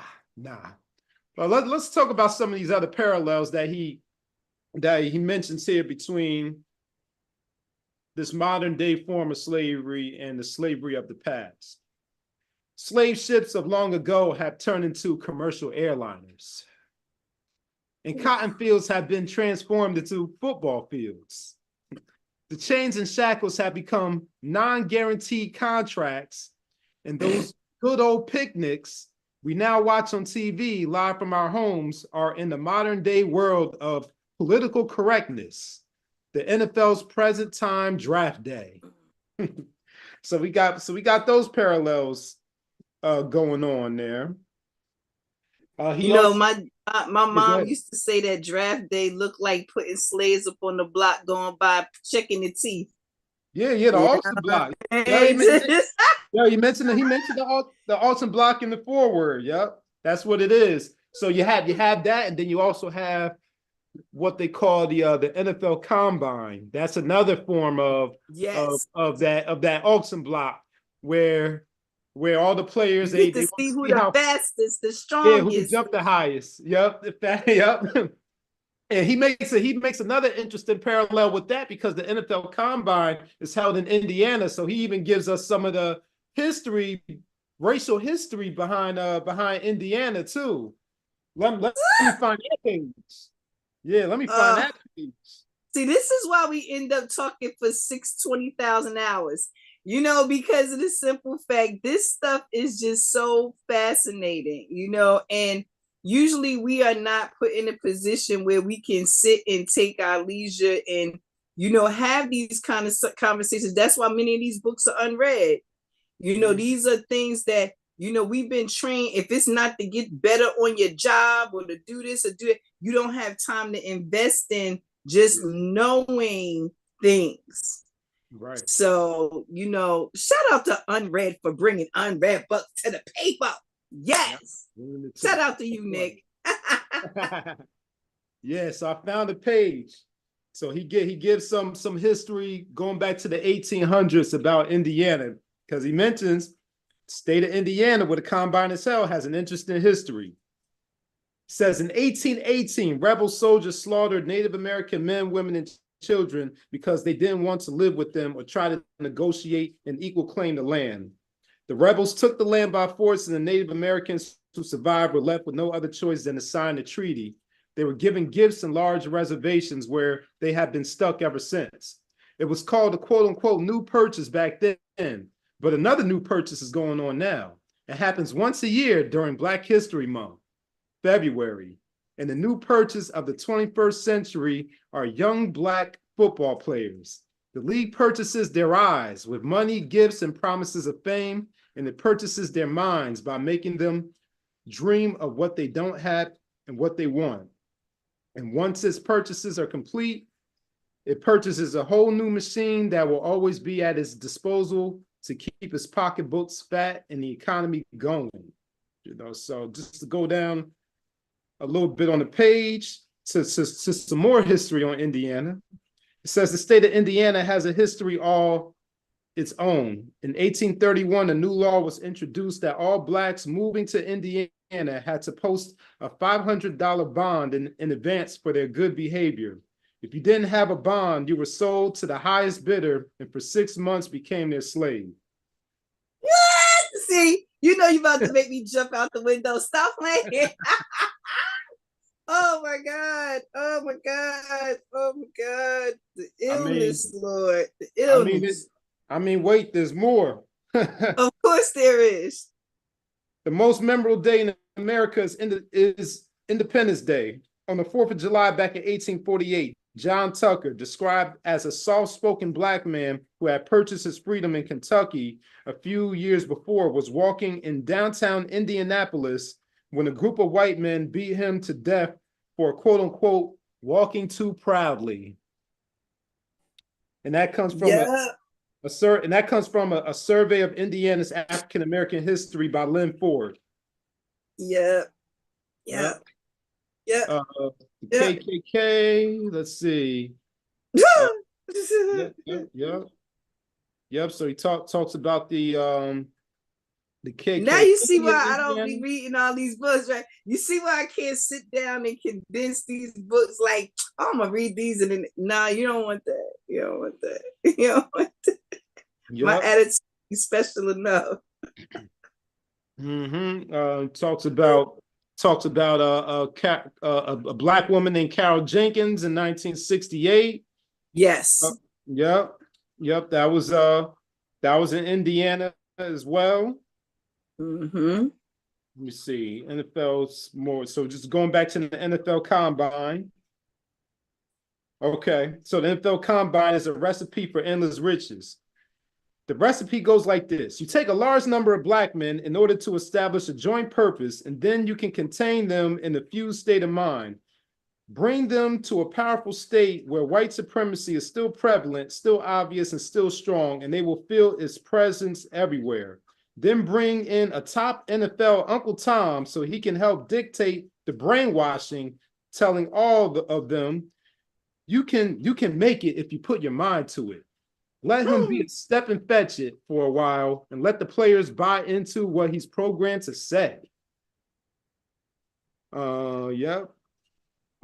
Well, let's talk about some of these other parallels that he mentions here between this modern day form of slavery and the slavery of the past. Slave ships of long ago have turned into commercial airliners, and cotton fields have been transformed into football fields. The chains and shackles have become non-guaranteed contracts, and those good old picnics we now watch on TV live from our homes are in the modern day world of political correctness, the NFL's present time draft day. So we got my mom used to say that draft day looked like putting slaves up on the block going by checking the teeth. Yeah, the auction block. He mentioned the auction block in the foreword. Yep, that's what it is. So you have that, and then you also have what they call the NFL Combine. That's another form of that auction block where all the players they see who the fastest, the strongest, who can jump the highest. Yep. And he makes another interesting parallel with that, because the NFL Combine is held in Indiana. So he even gives us some of the racial history behind Indiana too. Let me find that page. Yeah, let me find that page. See, this is why we end up talking for 20,000 hours. You know, because of the simple fact, this stuff is just so fascinating, you know, and usually we are not put in a position where we can sit and take our leisure and, you know, have these kind of conversations. That's why many of these books are unread. You know, these are things that, you know, we've been trained. If it's not to get better on your job or to do this or do it, you don't have time to invest in just knowing things. Right. So, you know, shout out to UnRead for bringing unread books to the paper. Yes. Yep. Shout out to you, Nick. Yeah, so I found a page. So he gives some history going back to the 1800s about Indiana, because he mentions state of Indiana, where the Combine is held, has an interesting history. It says in 1818, rebel soldiers slaughtered Native American men, women, and children because they didn't want to live with them or try to negotiate an equal claim to land. The rebels took the land by force, and the Native Americans who survived were left with no other choice than to sign the treaty. They were given gifts and large reservations where they have been stuck ever since. It was called a quote-unquote new purchase back then, but another new purchase is going on now. It happens once a year during Black History Month, February, and the new purchase of the 21st century are young Black football players. The league purchases their eyes with money, gifts, and promises of fame, and it purchases their minds by making them dream of what they don't have and what they want. And once its purchases are complete, it purchases a whole new machine that will always be at its disposal to keep its pocketbooks fat and the economy going. So just to go down a little bit on the page to some more history on Indiana. It says the state of Indiana has a history all its own. In 1831, a new law was introduced that all Blacks moving to Indiana had to post a $500 bond in advance for their good behavior. If you didn't have a bond, you were sold to the highest bidder and for 6 months became their slave. What? See, you know you about to make me jump out the window. Stop playing. Oh my God. Oh my God. Oh my God. The illness, Lord. The illness. Wait, there's more. Of course there is. The most memorable day in America is Independence Day. On the 4th of July back in 1848, John Tucker, described as a soft-spoken Black man who had purchased his freedom in Kentucky a few years before, was walking in downtown Indianapolis when a group of white men beat him to death for quote-unquote walking too proudly. And that comes from a survey of Indiana's African American history by Lynn Ford. Yeah. KKK. Let's see. Yep. So he talks about the KKK. Now you see why I don't be reading all these books, right? You see why I can't sit down and condense these books like, oh, I'm gonna read these and then nah, you don't want that. You don't want that. You don't want that. Yep. My attitude is special enough. Talks about a Black woman named Carol Jenkins in 1968. Yes. Yep. That was in Indiana as well. Let me see. NFL's more. So just going back to the NFL Combine. Okay. So the NFL Combine is a recipe for endless riches. The recipe goes like this. You take a large number of Black men in order to establish a joint purpose, and then you can contain them in a fused state of mind. Bring them to a powerful state where white supremacy is still prevalent, still obvious, and still strong, and they will feel its presence everywhere. Then bring in a top NFL Uncle Tom so he can help dictate the brainwashing, telling all of them, you can make it if you put your mind to it. Let him be a step and fetch it for a while and let the players buy into what he's programmed to say. Yep.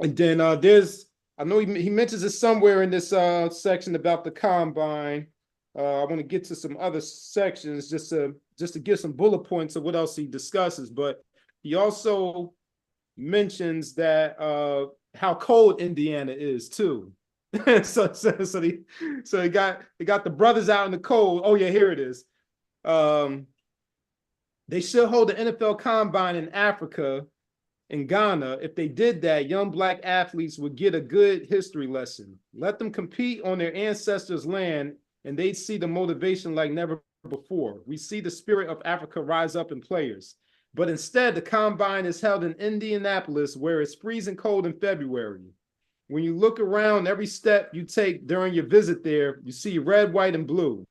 And then I know he mentions it somewhere in this section about the Combine. I want to get to some other sections just to give some bullet points of what else he discusses. But he also mentions that how cold Indiana is too. so he got the brothers out in the cold. Oh yeah, here it is. They should hold the NFL Combine in Africa, in Ghana. If they did that, young Black athletes would get a good history lesson. Let them compete on their ancestors' land, and they'd see the motivation like never before. We see the spirit of Africa rise up in players. But instead, the Combine is held in Indianapolis, where it's freezing cold in February. When you look around, every step you take during your visit there, you see red, white, and blue.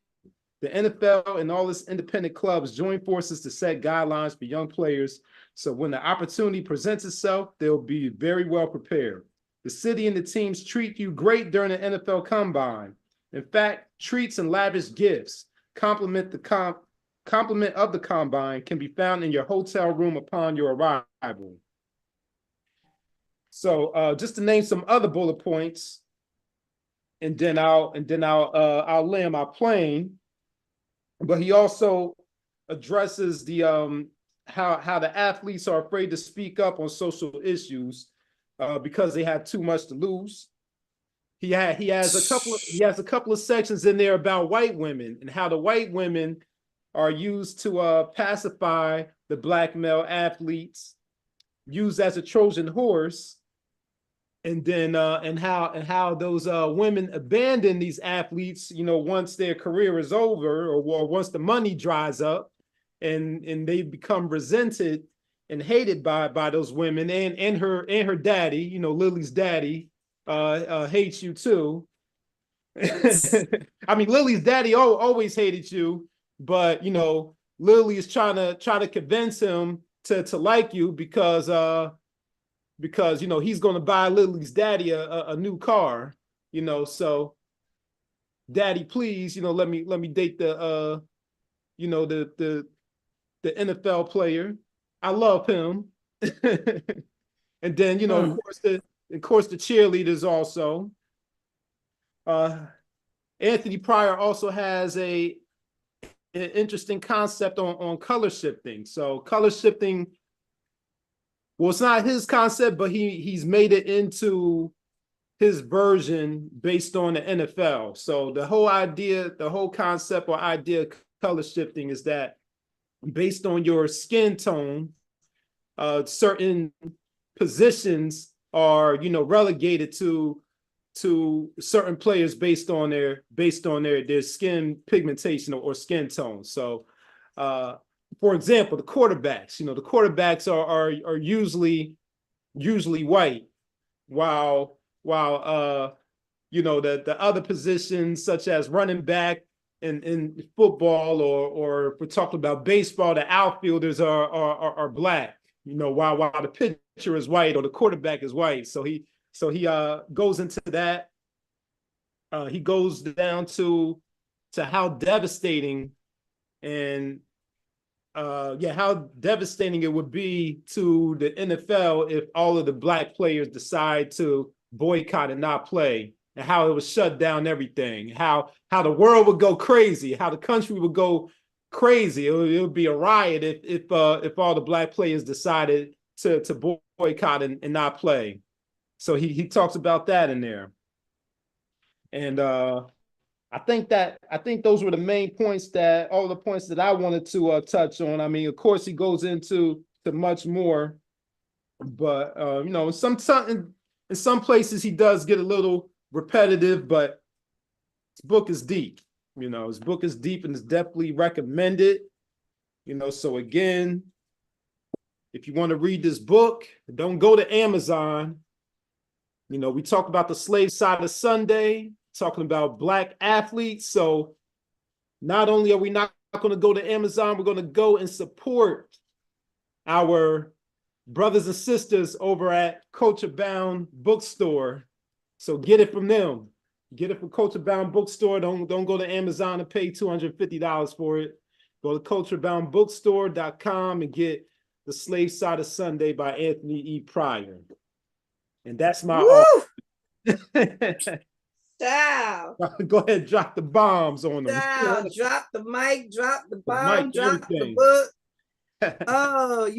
The NFL and all its independent clubs join forces to set guidelines for young players, so when the opportunity presents itself, they'll be very well prepared. The city and the teams treat you great during the NFL Combine. In fact, treats and lavish gifts, complement of the Combine can be found in your hotel room upon your arrival. So just to name some other bullet points, and then I'll land my plane. But he also addresses the how the athletes are afraid to speak up on social issues because they have too much to lose. He has a couple of sections in there about white women and how the white women are used to pacify the Black male athletes. used as a Trojan horse, and then and how those women abandon these athletes, once their career is over, or once the money dries up, and they become resented and hated by those women, and her daddy, Lily's daddy, hates you too. I mean, Lily's daddy always hated you, but Lily is trying to convince him to like you because he's going to buy Lily's daddy a new car. So daddy, please, let me date the the NFL player. I love him. And then of course the cheerleaders also. Anthony Pryor also has an interesting concept on color shifting. So color shifting, well, it's not his concept, but he's made it into his version based on the NFL. So the whole concept or idea of color shifting is that based on your skin tone, certain positions are relegated to certain players based on their skin pigmentation or skin tone. So for example, the quarterbacks, the quarterbacks are usually white, while the other positions such as running back in football, or if we're talking about baseball, the outfielders are black, while the pitcher is white or the quarterback is white. So he goes into that. He goes down to how devastating and how devastating it would be to the NFL if all of the black players decide to boycott and not play, and how it would shut down everything, how the world would go crazy, how the country would go crazy. It would be a riot if all the black players decided to boycott and not play. So he talks about that in there. And I think those were the main points, all the points that I wanted to touch on. I mean, of course, he goes into much more, but in some places he does get a little repetitive, but his book is deep. His book is deep and is definitely recommended. So again, if you want to read this book, don't go to Amazon. We talk about the slave side of Sunday, talking about black athletes. So not only are we not going to go to Amazon, we're going to go and support our brothers and sisters over at Culture Bound Bookstore. So get it from them. Get it from Culture Bound Bookstore. Don't go to Amazon and pay $250 for it. Go to cultureboundbookstore.com and get The Slave Side of Sunday by Anthony E. Pryor. And that's my Ciao. Go ahead, drop the bombs on them. Ciao. Drop the mic, drop the bomb, drop the book. Oh,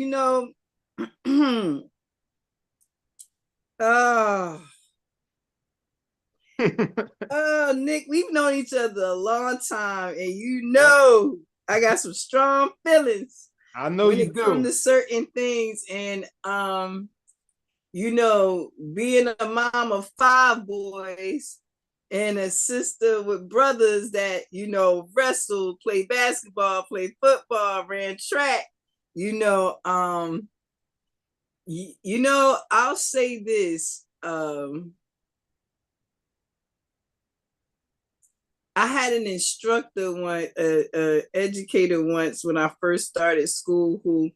oh, Nick, we've known each other a long time, and I got some strong feelings. I know you do. When it comes to certain things, and being a mom of 5 boys and a sister with brothers that, wrestled, played basketball, played football, ran track, I'll say this. I had an instructor educator once when I first started school, who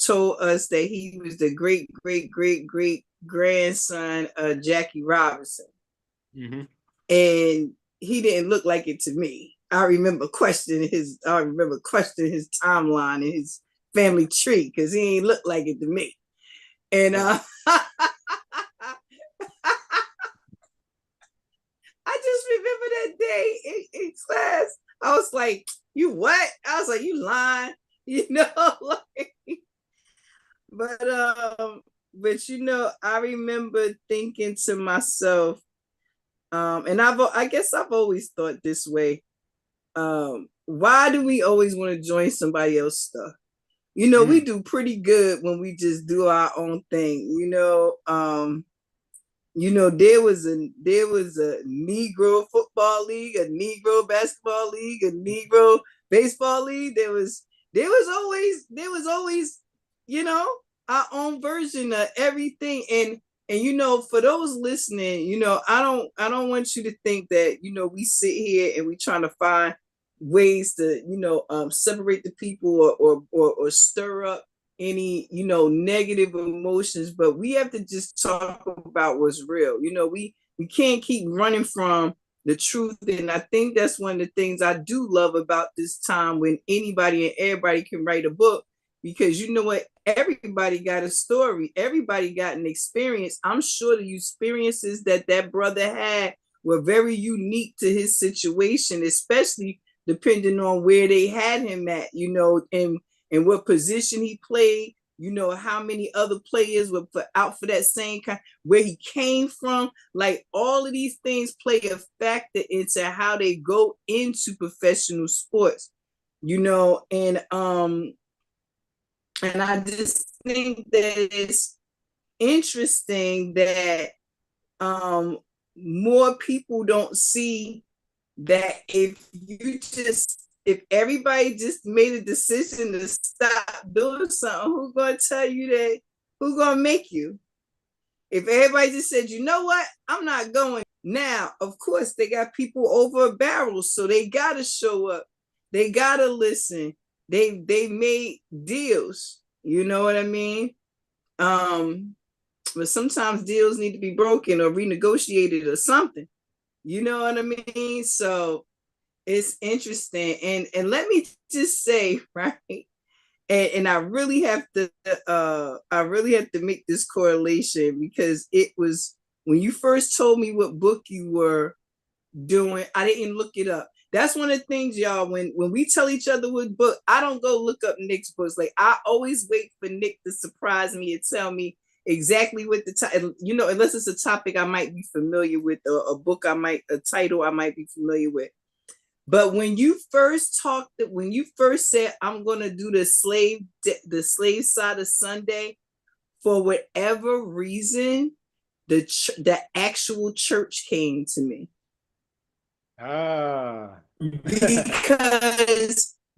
told us that he was the great grandson of Jackie Robinson. Mm-hmm. And he didn't look like it to me. I remember questioning his timeline and his family tree, because he ain't look like it to me. And I just remember that day in class. I was like, "You what?" I was like, "You lying?" But I remember thinking to myself, and I guess I've always thought this way. Why do we always want to join somebody else's stuff? We do pretty good when we just do our own thing. There was a Negro football league, a Negro basketball league, a Negro baseball league. There was always, our own version of everything. And for those listening, I don't want you to think that, we sit here and we trying to find ways to, separate the people or stir up any, negative emotions, but we have to just talk about what's real. We can't keep running from the truth. And I think that's one of the things I do love about this time, when anybody and everybody can write a book, because you know what? Everybody got a story. Everybody got an experience. I'm sure the experiences that brother had were very unique to his situation, especially depending on where they had him at, and what position he played, how many other players were out for that same kind, where he came from. Like, all of these things play a factor into how they go into professional sports, and I just think that it's interesting that more people don't see that if everybody just made a decision to stop doing something, who's going to tell you that? Who's going to make you? If everybody just said, you know what, I'm not going. Now, of course, they got people over a barrel, so they got to show up. They got to listen. They made deals. You know what I mean? But sometimes deals need to be broken or renegotiated or something. You know what I mean? So it's interesting. And let me just say, right? And I really have to make this correlation, because it was when you first told me what book you were doing, I didn't look it up. That's one of the things, y'all, when we tell each other what book, I don't go look up Nick's books. Like, I always wait for Nick to surprise me and tell me exactly what the title, unless it's a topic I might be familiar with, or a book a title I might be familiar with. But when you first said, I'm going to do the slave side of Sunday, for whatever reason, the actual church came to me.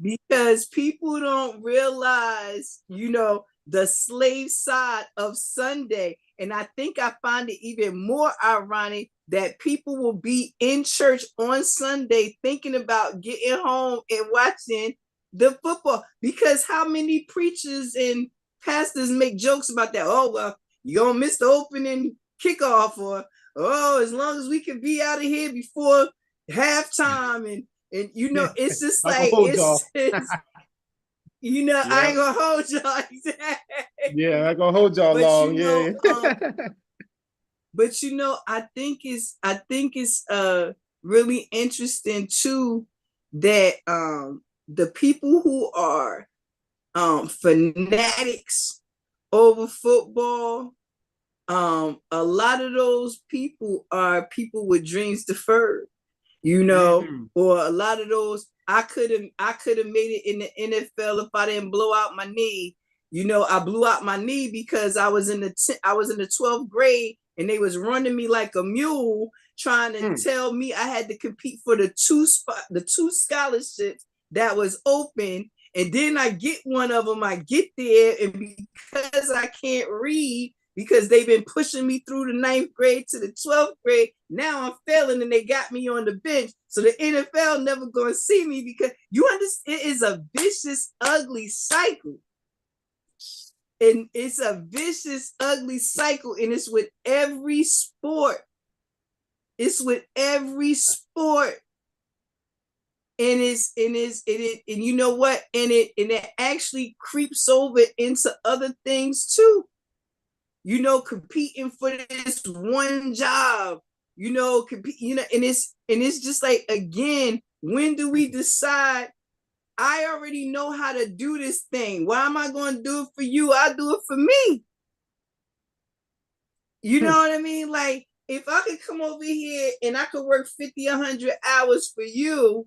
Because people don't realize, the slave side of Sunday. And I think I find it even more ironic that people will be in church on Sunday thinking about getting home and watching the football. Because how many preachers and pastors make jokes about that? Oh, well, you're going to miss the opening kickoff, or, oh, as long as we can be out of here before halftime. And it's just like, yeah. I ain't gonna hold y'all. Yeah, I ain't gonna hold y'all long. But I think it's really interesting too, that the people who are fanatics over football, a lot of those people are people with dreams deferred, or a lot of those, I could have made it in the NFL if I didn't blow out my knee. I blew out my knee because I was in the 12th grade, and they was running me like a mule, trying to tell me I had to compete for the two scholarships that was open. And then I get one of them, I get there, and because I can't read, because they've been pushing me through the 9th grade to the 12th grade, now I'm failing, and they got me on the bench. So the NFL never going to see me, because you understand, it is a vicious, ugly cycle. And it's a vicious, ugly cycle, and it's with every sport. It's with every sport. And you know what? And it actually creeps over into other things too. Competing for this one job, and it's just like, again, when do we decide, I already know how to do this thing. Why am I going to do it for you? I'll do it for me. You know what I mean? Like, if I could come over here and I could work 50, 100 hours for you,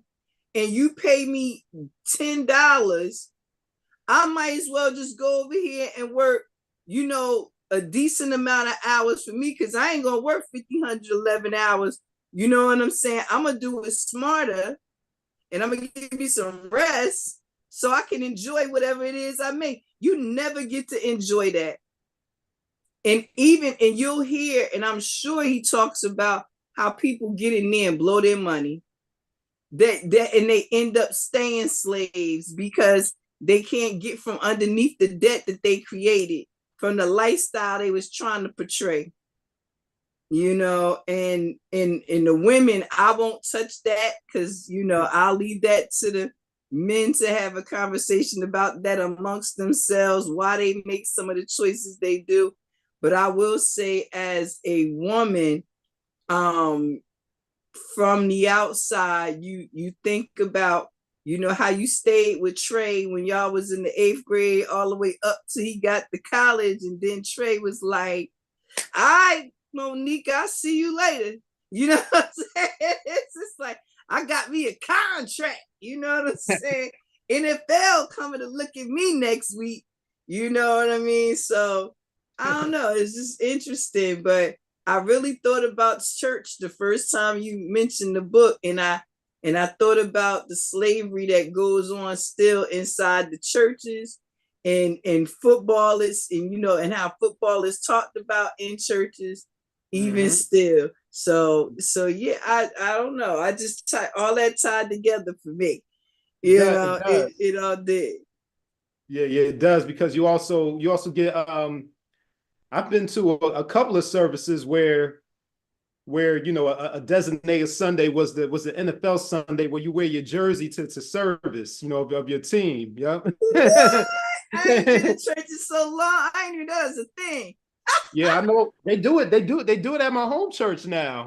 and you pay me $10, I might as well just go over here and work, a decent amount of hours for me, because I ain't gonna work 50, 111 hours. You know what I'm saying? I'm gonna do it smarter, and I'm gonna give me some rest so I can enjoy whatever it is I make. You never get to enjoy that. And you'll hear, and I'm sure he talks about how people get in there and blow their money. And they end up staying slaves because they can't get from underneath the debt that they created from the lifestyle they was trying to portray. And the women, I won't touch that, because I'll leave that to the men to have a conversation about that amongst themselves, why they make some of the choices they do. But I will say, as a woman, from the outside, you think about, how you stayed with Trey when y'all was in the 8th grade all the way up till he got to college, and then Trey was like, all right, Monique, I'll see you later. You know what I'm saying? It's just like, I got me a contract. You know what I'm saying? NFL coming to look at me next week. You know what I mean? So I don't know. It's just interesting. But I really thought about church the first time you mentioned the book, and I thought about the slavery that goes on still inside the churches, and football is, and how football is talked about in churches even still. So yeah, I don't know. I just all that tied together for me. It all did. Yeah, it does, because you also get I've been to a couple of services where a designated Sunday was the NFL Sunday, where you wear your jersey to service, of your team. Yeah. I ain't been in church in so long. I knew that was a thing. Yeah, I know they do it. They do it at my home church now.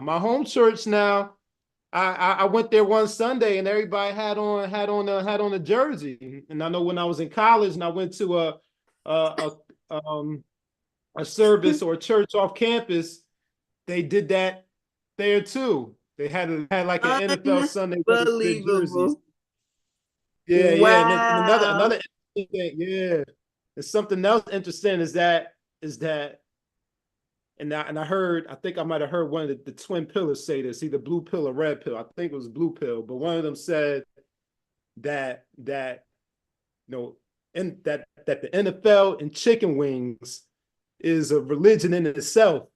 I went there one Sunday, and everybody had on a jersey. And I know when I was in college and I went to a service or a church off campus, they did that there too. They had like an NFL Sunday jerseys. Yeah, wow. And another interesting thing, yeah. And something else interesting is that and I think I might have heard one of the twin pillars say this, either blue pill or red pill. I think it was blue pill, but one of them said that that the NFL and chicken wings is a religion in itself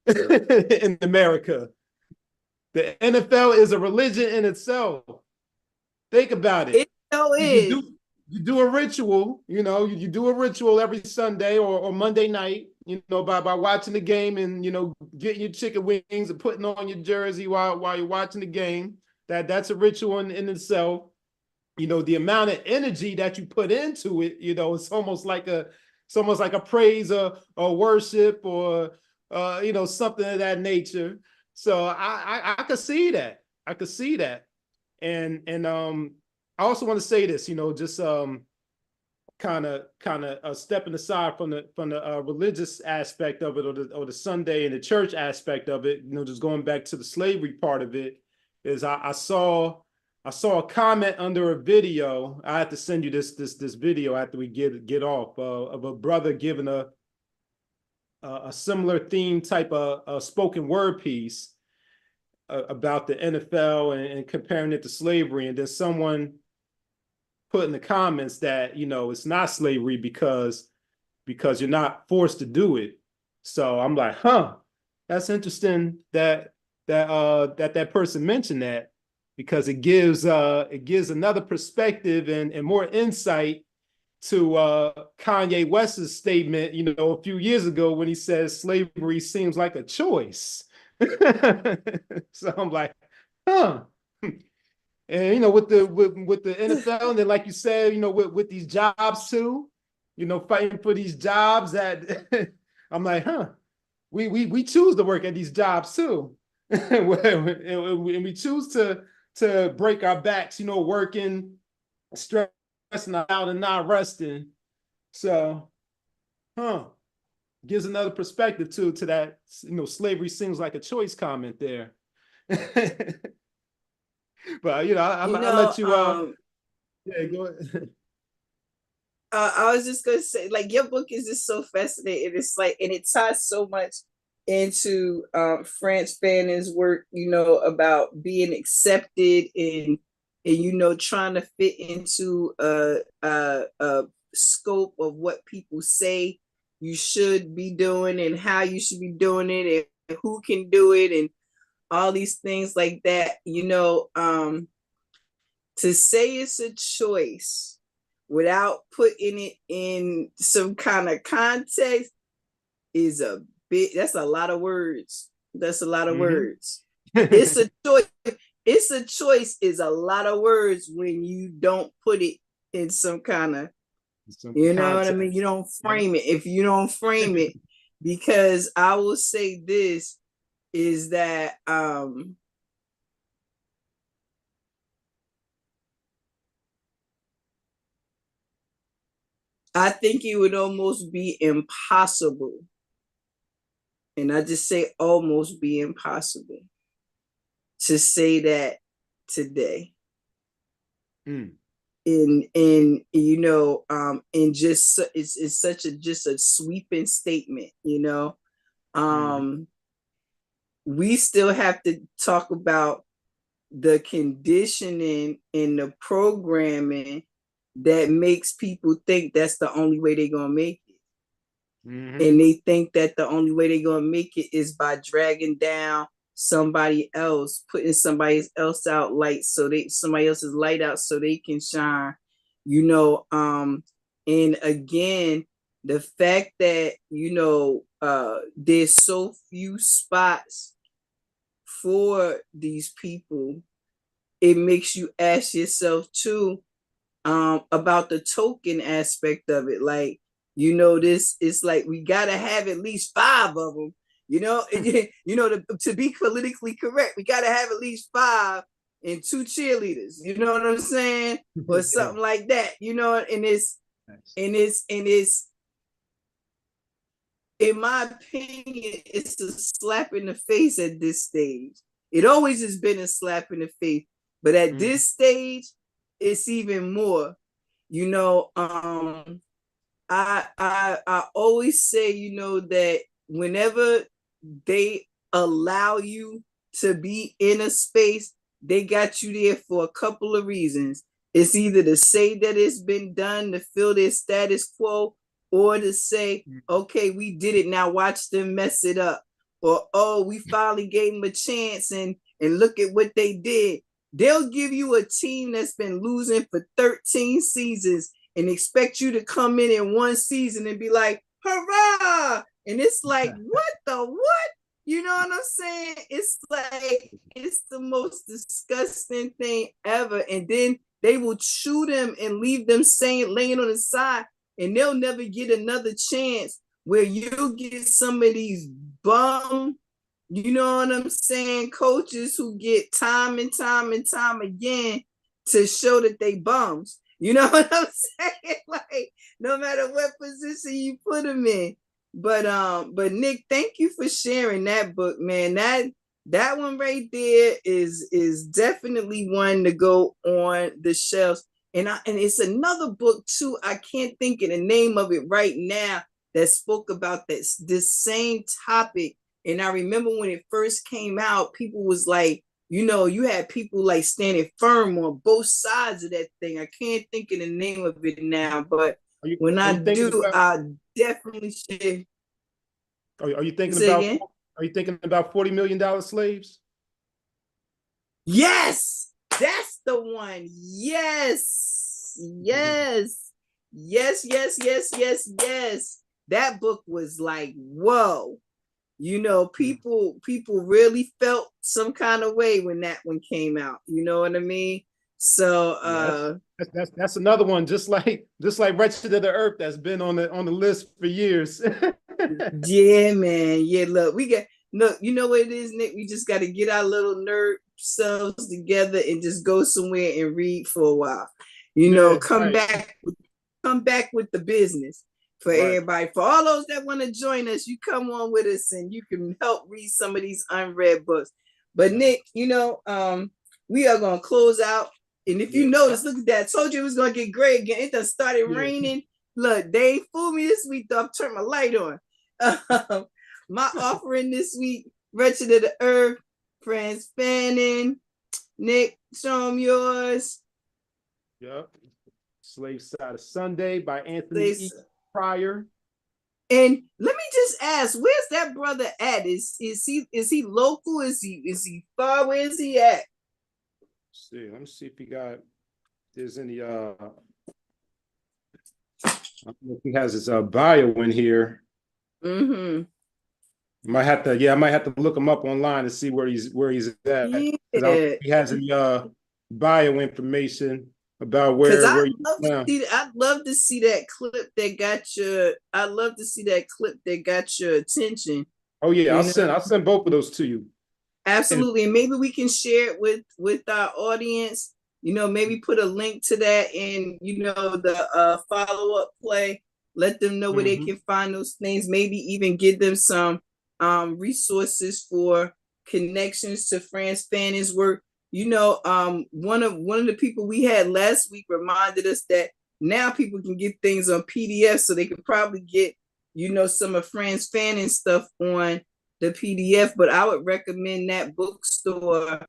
in America. The NFL is a religion in itself. Think about it. It so is. You do a ritual, you do a ritual every Sunday or Monday night, by watching the game and, getting your chicken wings and putting on your jersey while you're watching the game. That's a ritual in itself. The amount of energy that you put into it, it's almost like a praise or worship or, something of that nature. So I could see that. And I also want to say this, just kind of stepping aside from the religious aspect of it, or the Sunday and the church aspect of it, just going back to the slavery part of it, is I saw a comment under a video. I have to send you this video after we get off, of a brother giving a similar theme type of spoken word piece about the NFL and comparing it to slavery, and then someone put in the comments that it's not slavery because you're not forced to do it. So I'm like, that's interesting that person mentioned that, because it gives another perspective and more insight to Kanye West's statement, a few years ago, when he says slavery seems like a choice. So I'm like, And with the NFL, and then like you said, with these jobs too, fighting for these jobs, that I'm like, we choose to work at these jobs too, and we choose to break our backs, working, stressing out and not resting. So, gives another perspective to that, slavery seems like a choice comment there. But I'll let you. Yeah, go ahead. I was just gonna say, like, your book is just so fascinating. It's like, and it ties so much into Frantz Fanon's work, you know, about being accepted and you know, trying to fit into a scope of what people say you should be doing and how you should be doing it and who can do it and all these things like that. You know, to say it's a choice without putting it in some kind of context is that's a lot of words. That's a lot of words. It's a choice. It's a choice is a lot of words when you don't put it in some kind of, you know context. What I mean? You don't frame it. If you don't frame it, because I will say this is that I think it would almost be impossible, and I just say almost be impossible, to say that today. In you know, and just it's such a just a sweeping statement, you know. We still have to talk about the conditioning and the programming that makes people think that's the only way they're gonna make it. And they think that the only way they're gonna make it is by dragging down somebody else, putting somebody else out light somebody else's light out so they can shine, you know. And again, the fact that, you know, there's so few spots for these people, it makes you ask yourself too, about the token aspect of it. Like, you know, this it's like we gotta have at least 5 of them. You know, you know, to be politically correct, we got to have at least 5 and 2 cheerleaders. You know what I'm saying, or something like that. You know, and it's in my opinion, it's a slap in the face at this stage. It always has been a slap in the face, but at this stage, it's even more. You know, I always say, you know, that whenever they allow you to be in a space, they got you there for a couple of reasons. It's either to say that it's been done to fill their status quo, or to say, okay, we did it, now watch them mess it up. Or, oh, we finally gave them a chance and look at what they did. They'll give you a team that's been losing for 13 seasons and expect you to come in one season and be like, hurrah! And it's like, what the what? You know what I'm saying? It's like, it's the most disgusting thing ever. And then they will chew them and leave them laying on the side, and they'll never get another chance where you'll get some of these bum, you know what I'm saying, coaches who get time and time and time again to show that they bums. You know what I'm saying? Like, no matter what position you put them in. But Nick, thank you for sharing that book, man. That one right there is definitely one to go on the shelves. And it's another book too. I can't think of the name of it right now that spoke about this same topic. And I remember when it first came out, people was like, you know, you had people like standing firm on both sides of that thing. I can't think of the name of it now, but when I do, I'll definitely share. Are you thinking about? Again? Are you thinking about $40 million slaves? Yes, that's the one. Yes. That book was like, whoa. You know, people really felt some kind of way when that one came out. You know what I mean? So that's another one, just like Wretched of the Earth, that's been on the list for years. Yeah, man. Yeah, look, you know what it is, Nick? We just got to get our little nerd selves together and just go somewhere and read for a while. You know, come back with the business. For everybody, for all those that want to join us, you come on with us and you can help read some of these unread books. But Nick, you know, we are going to close out. And if you notice, look at that. I told you it was going to get gray again. It done started raining Look, they ain't fooled me this week, though. I've turned my light on. My offering this week, Wretched of the Earth, Frantz, Fanon, Nick, show them yours. Yep. Slave Side of Sunday by Anthony E. Pryor. And let me just ask, where's that brother at? Is he local? Is he far? Where is he at? Let's see, let me see if there's any I don't know if he has his bio in here. Mm-hmm. I might have to look him up online and see where he's at. Yeah. He has any bio information about where I'd love to see that clip that got your attention. Oh yeah, I'll send both of those to you. Absolutely. And maybe we can share it with our audience, maybe put a link to that in, the follow-up play, let them know where they can find those things, maybe even give them some resources for connections to Frantz Fanon's work. One of the people we had last week reminded us that now people can get things on PDF, so they can probably get, some of Frantz Fanon's stuff on the PDF. But I would recommend that bookstore,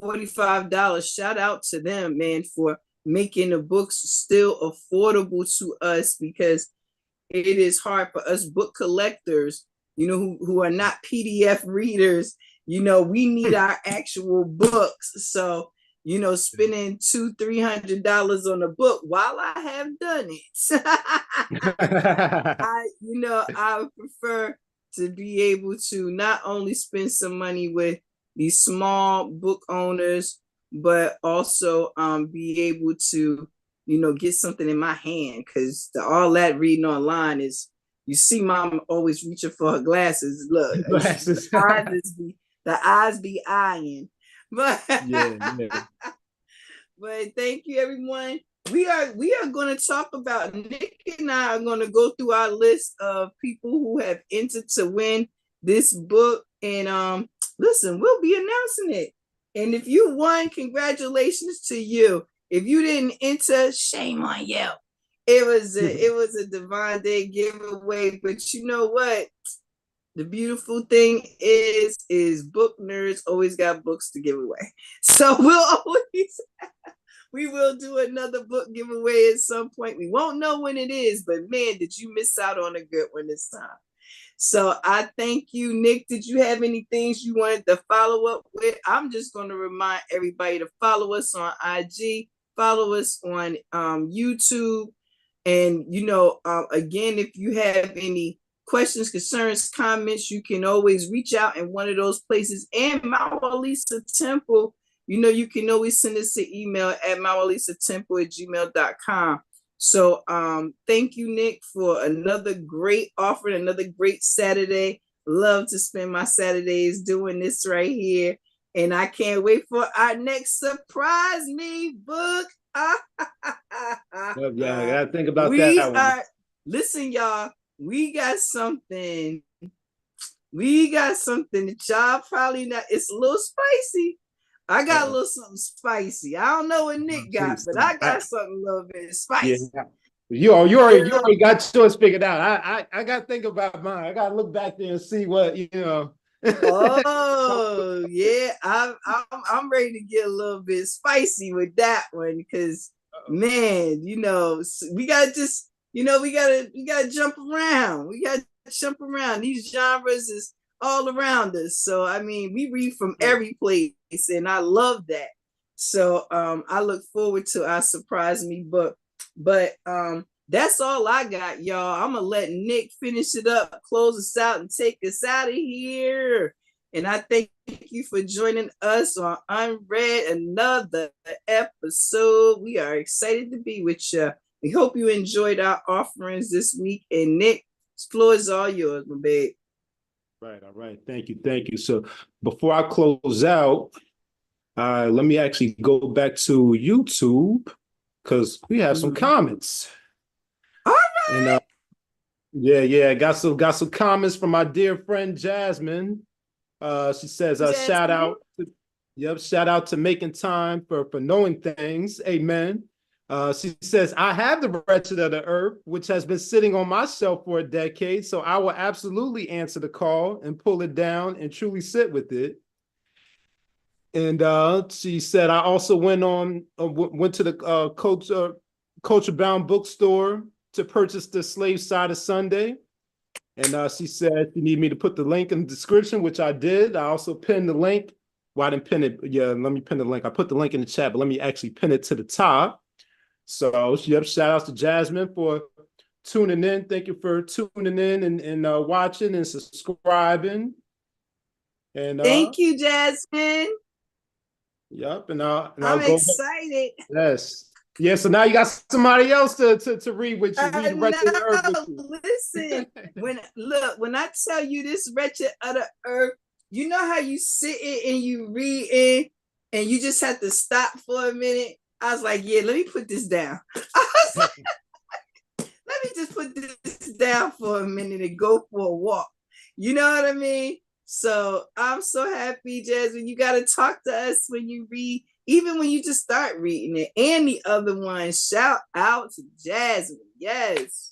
$45. Shout out to them, man, for making the books still affordable to us, because it is hard for us book collectors, who are not PDF readers. We need our actual books. So, spending $200-$300 on a book, while I have done it, I would prefer to be able to not only spend some money with these small book owners, but also be able to, get something in my hand, because all that reading online is, you see mom always reaching for her glasses. Look, glasses. The eyes be eyeing. But yeah. But thank you, everyone. We are going to talk about, Nick and I are going to go through our list of people who have entered to win this book. And listen, we'll be announcing it. And if you won, congratulations to you. If you didn't enter, shame on you. It was a Divine Day giveaway, but you know what? The beautiful thing is book nerds always got books to give away. So we will do another book giveaway at some point. We won't know when it is, but man, did you miss out on a good one this time. So I thank you, Nick. Did you have any things you wanted to follow up with? I'm just going to remind everybody to follow us on IG, follow us on YouTube. And, again, if you have any questions, concerns, comments, you can always reach out in one of those places. And MaWu Lisa Temple, you can always send us an email at mawulisatemple@gmail.com. So thank you, Nick, for another great offer, another great Saturday. Love to spend my Saturdays doing this right here. And I can't wait for our next surprise me book. Yeah, I gotta think about that one. Listen, y'all, we got something that y'all probably not. It's a little spicy. I got a little something spicy. I don't know what Nick got, but I got something a little bit spicy. Yeah. You already got yours figured out. I got to think about mine. I got to look back there and see what Oh yeah, I'm ready to get a little bit spicy with that one, because man, we gotta just we gotta jump around. We gotta jump around. These genres is all around us. So I mean, we read from every place, and I love that. So I look forward to our surprise me book. But that's all I got, y'all. I'm gonna let Nick finish it up, close us out, and take us out of here. And I thank you for joining us on UnRead, another episode. We are excited to be with you. We hope you enjoyed our offerings this week. And Nick, the floor is all yours, my babe. Right, all right. Thank you. So before I close out, let me actually go back to YouTube, because we have some comments. All right. And got some comments from my dear friend Jasmine. She says, shout out to making time for knowing things. Amen. She says, I have the Wretched of the Earth, which has been sitting on my shelf for a decade, so I will absolutely answer the call and pull it down and truly sit with it. And she said, I also went to the Culture Bound bookstore to purchase the Slave Side of Sunday. And she said she needed me to put the link in the description, which I did. I also pinned the link. Well, I didn't pin it. Yeah, let me pin the link. I put the link in the chat, but let me actually pin it to the top. So, yep, shout outs to Jasmine for tuning in. Thank you for tuning in and watching and subscribing. And thank you, Jasmine. Yep, and I'll I'm go. excited. Yes. Yeah, so now you got somebody else to read with you, read the Wretched of the Earth with you. Listen, when I tell you this Wretched of the Earth, you know how you sit and you read it and you just have to stop for a minute. I was like, yeah, let me put this down. I was like, let me just put this down for a minute and go for a walk. You know what I mean? So I'm so happy, Jasmine. You got to talk to us when you read, even when you just start reading it. And the other one, shout out to Jasmine. Yes.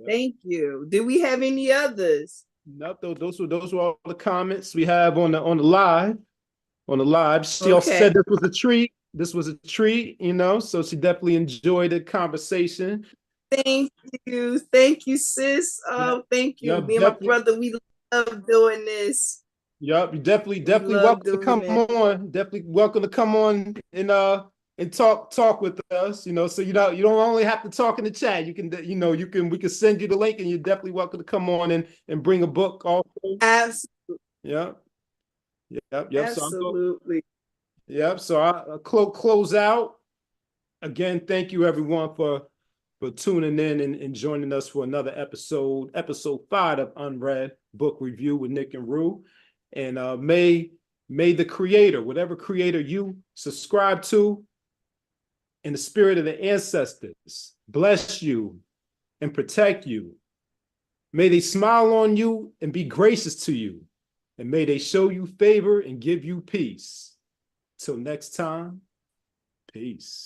Thank you. Did we have any others? Nope, those were all the comments we have on the live. On the live, she also said this was a treat. This was a treat, you know, so she definitely enjoyed the conversation. Thank you, sis. Oh, thank you. Me and my brother, we love doing this. Yep, you definitely welcome to come on. Definitely welcome to come on and talk with us. You know, so you don't only have to talk in the chat. You can we can send you the link, and you're definitely welcome to come on and bring a book also. Absolutely. Yep. Absolutely. So I close out. Again, thank you everyone for tuning in and joining us for another episode 5 of UnRead Book Review with Nick and Roo. And may the creator, whatever creator you subscribe to, in the spirit of the ancestors, bless you and protect you. May they smile on you and be gracious to you. And may they show you favor and give you peace. Till next time, peace.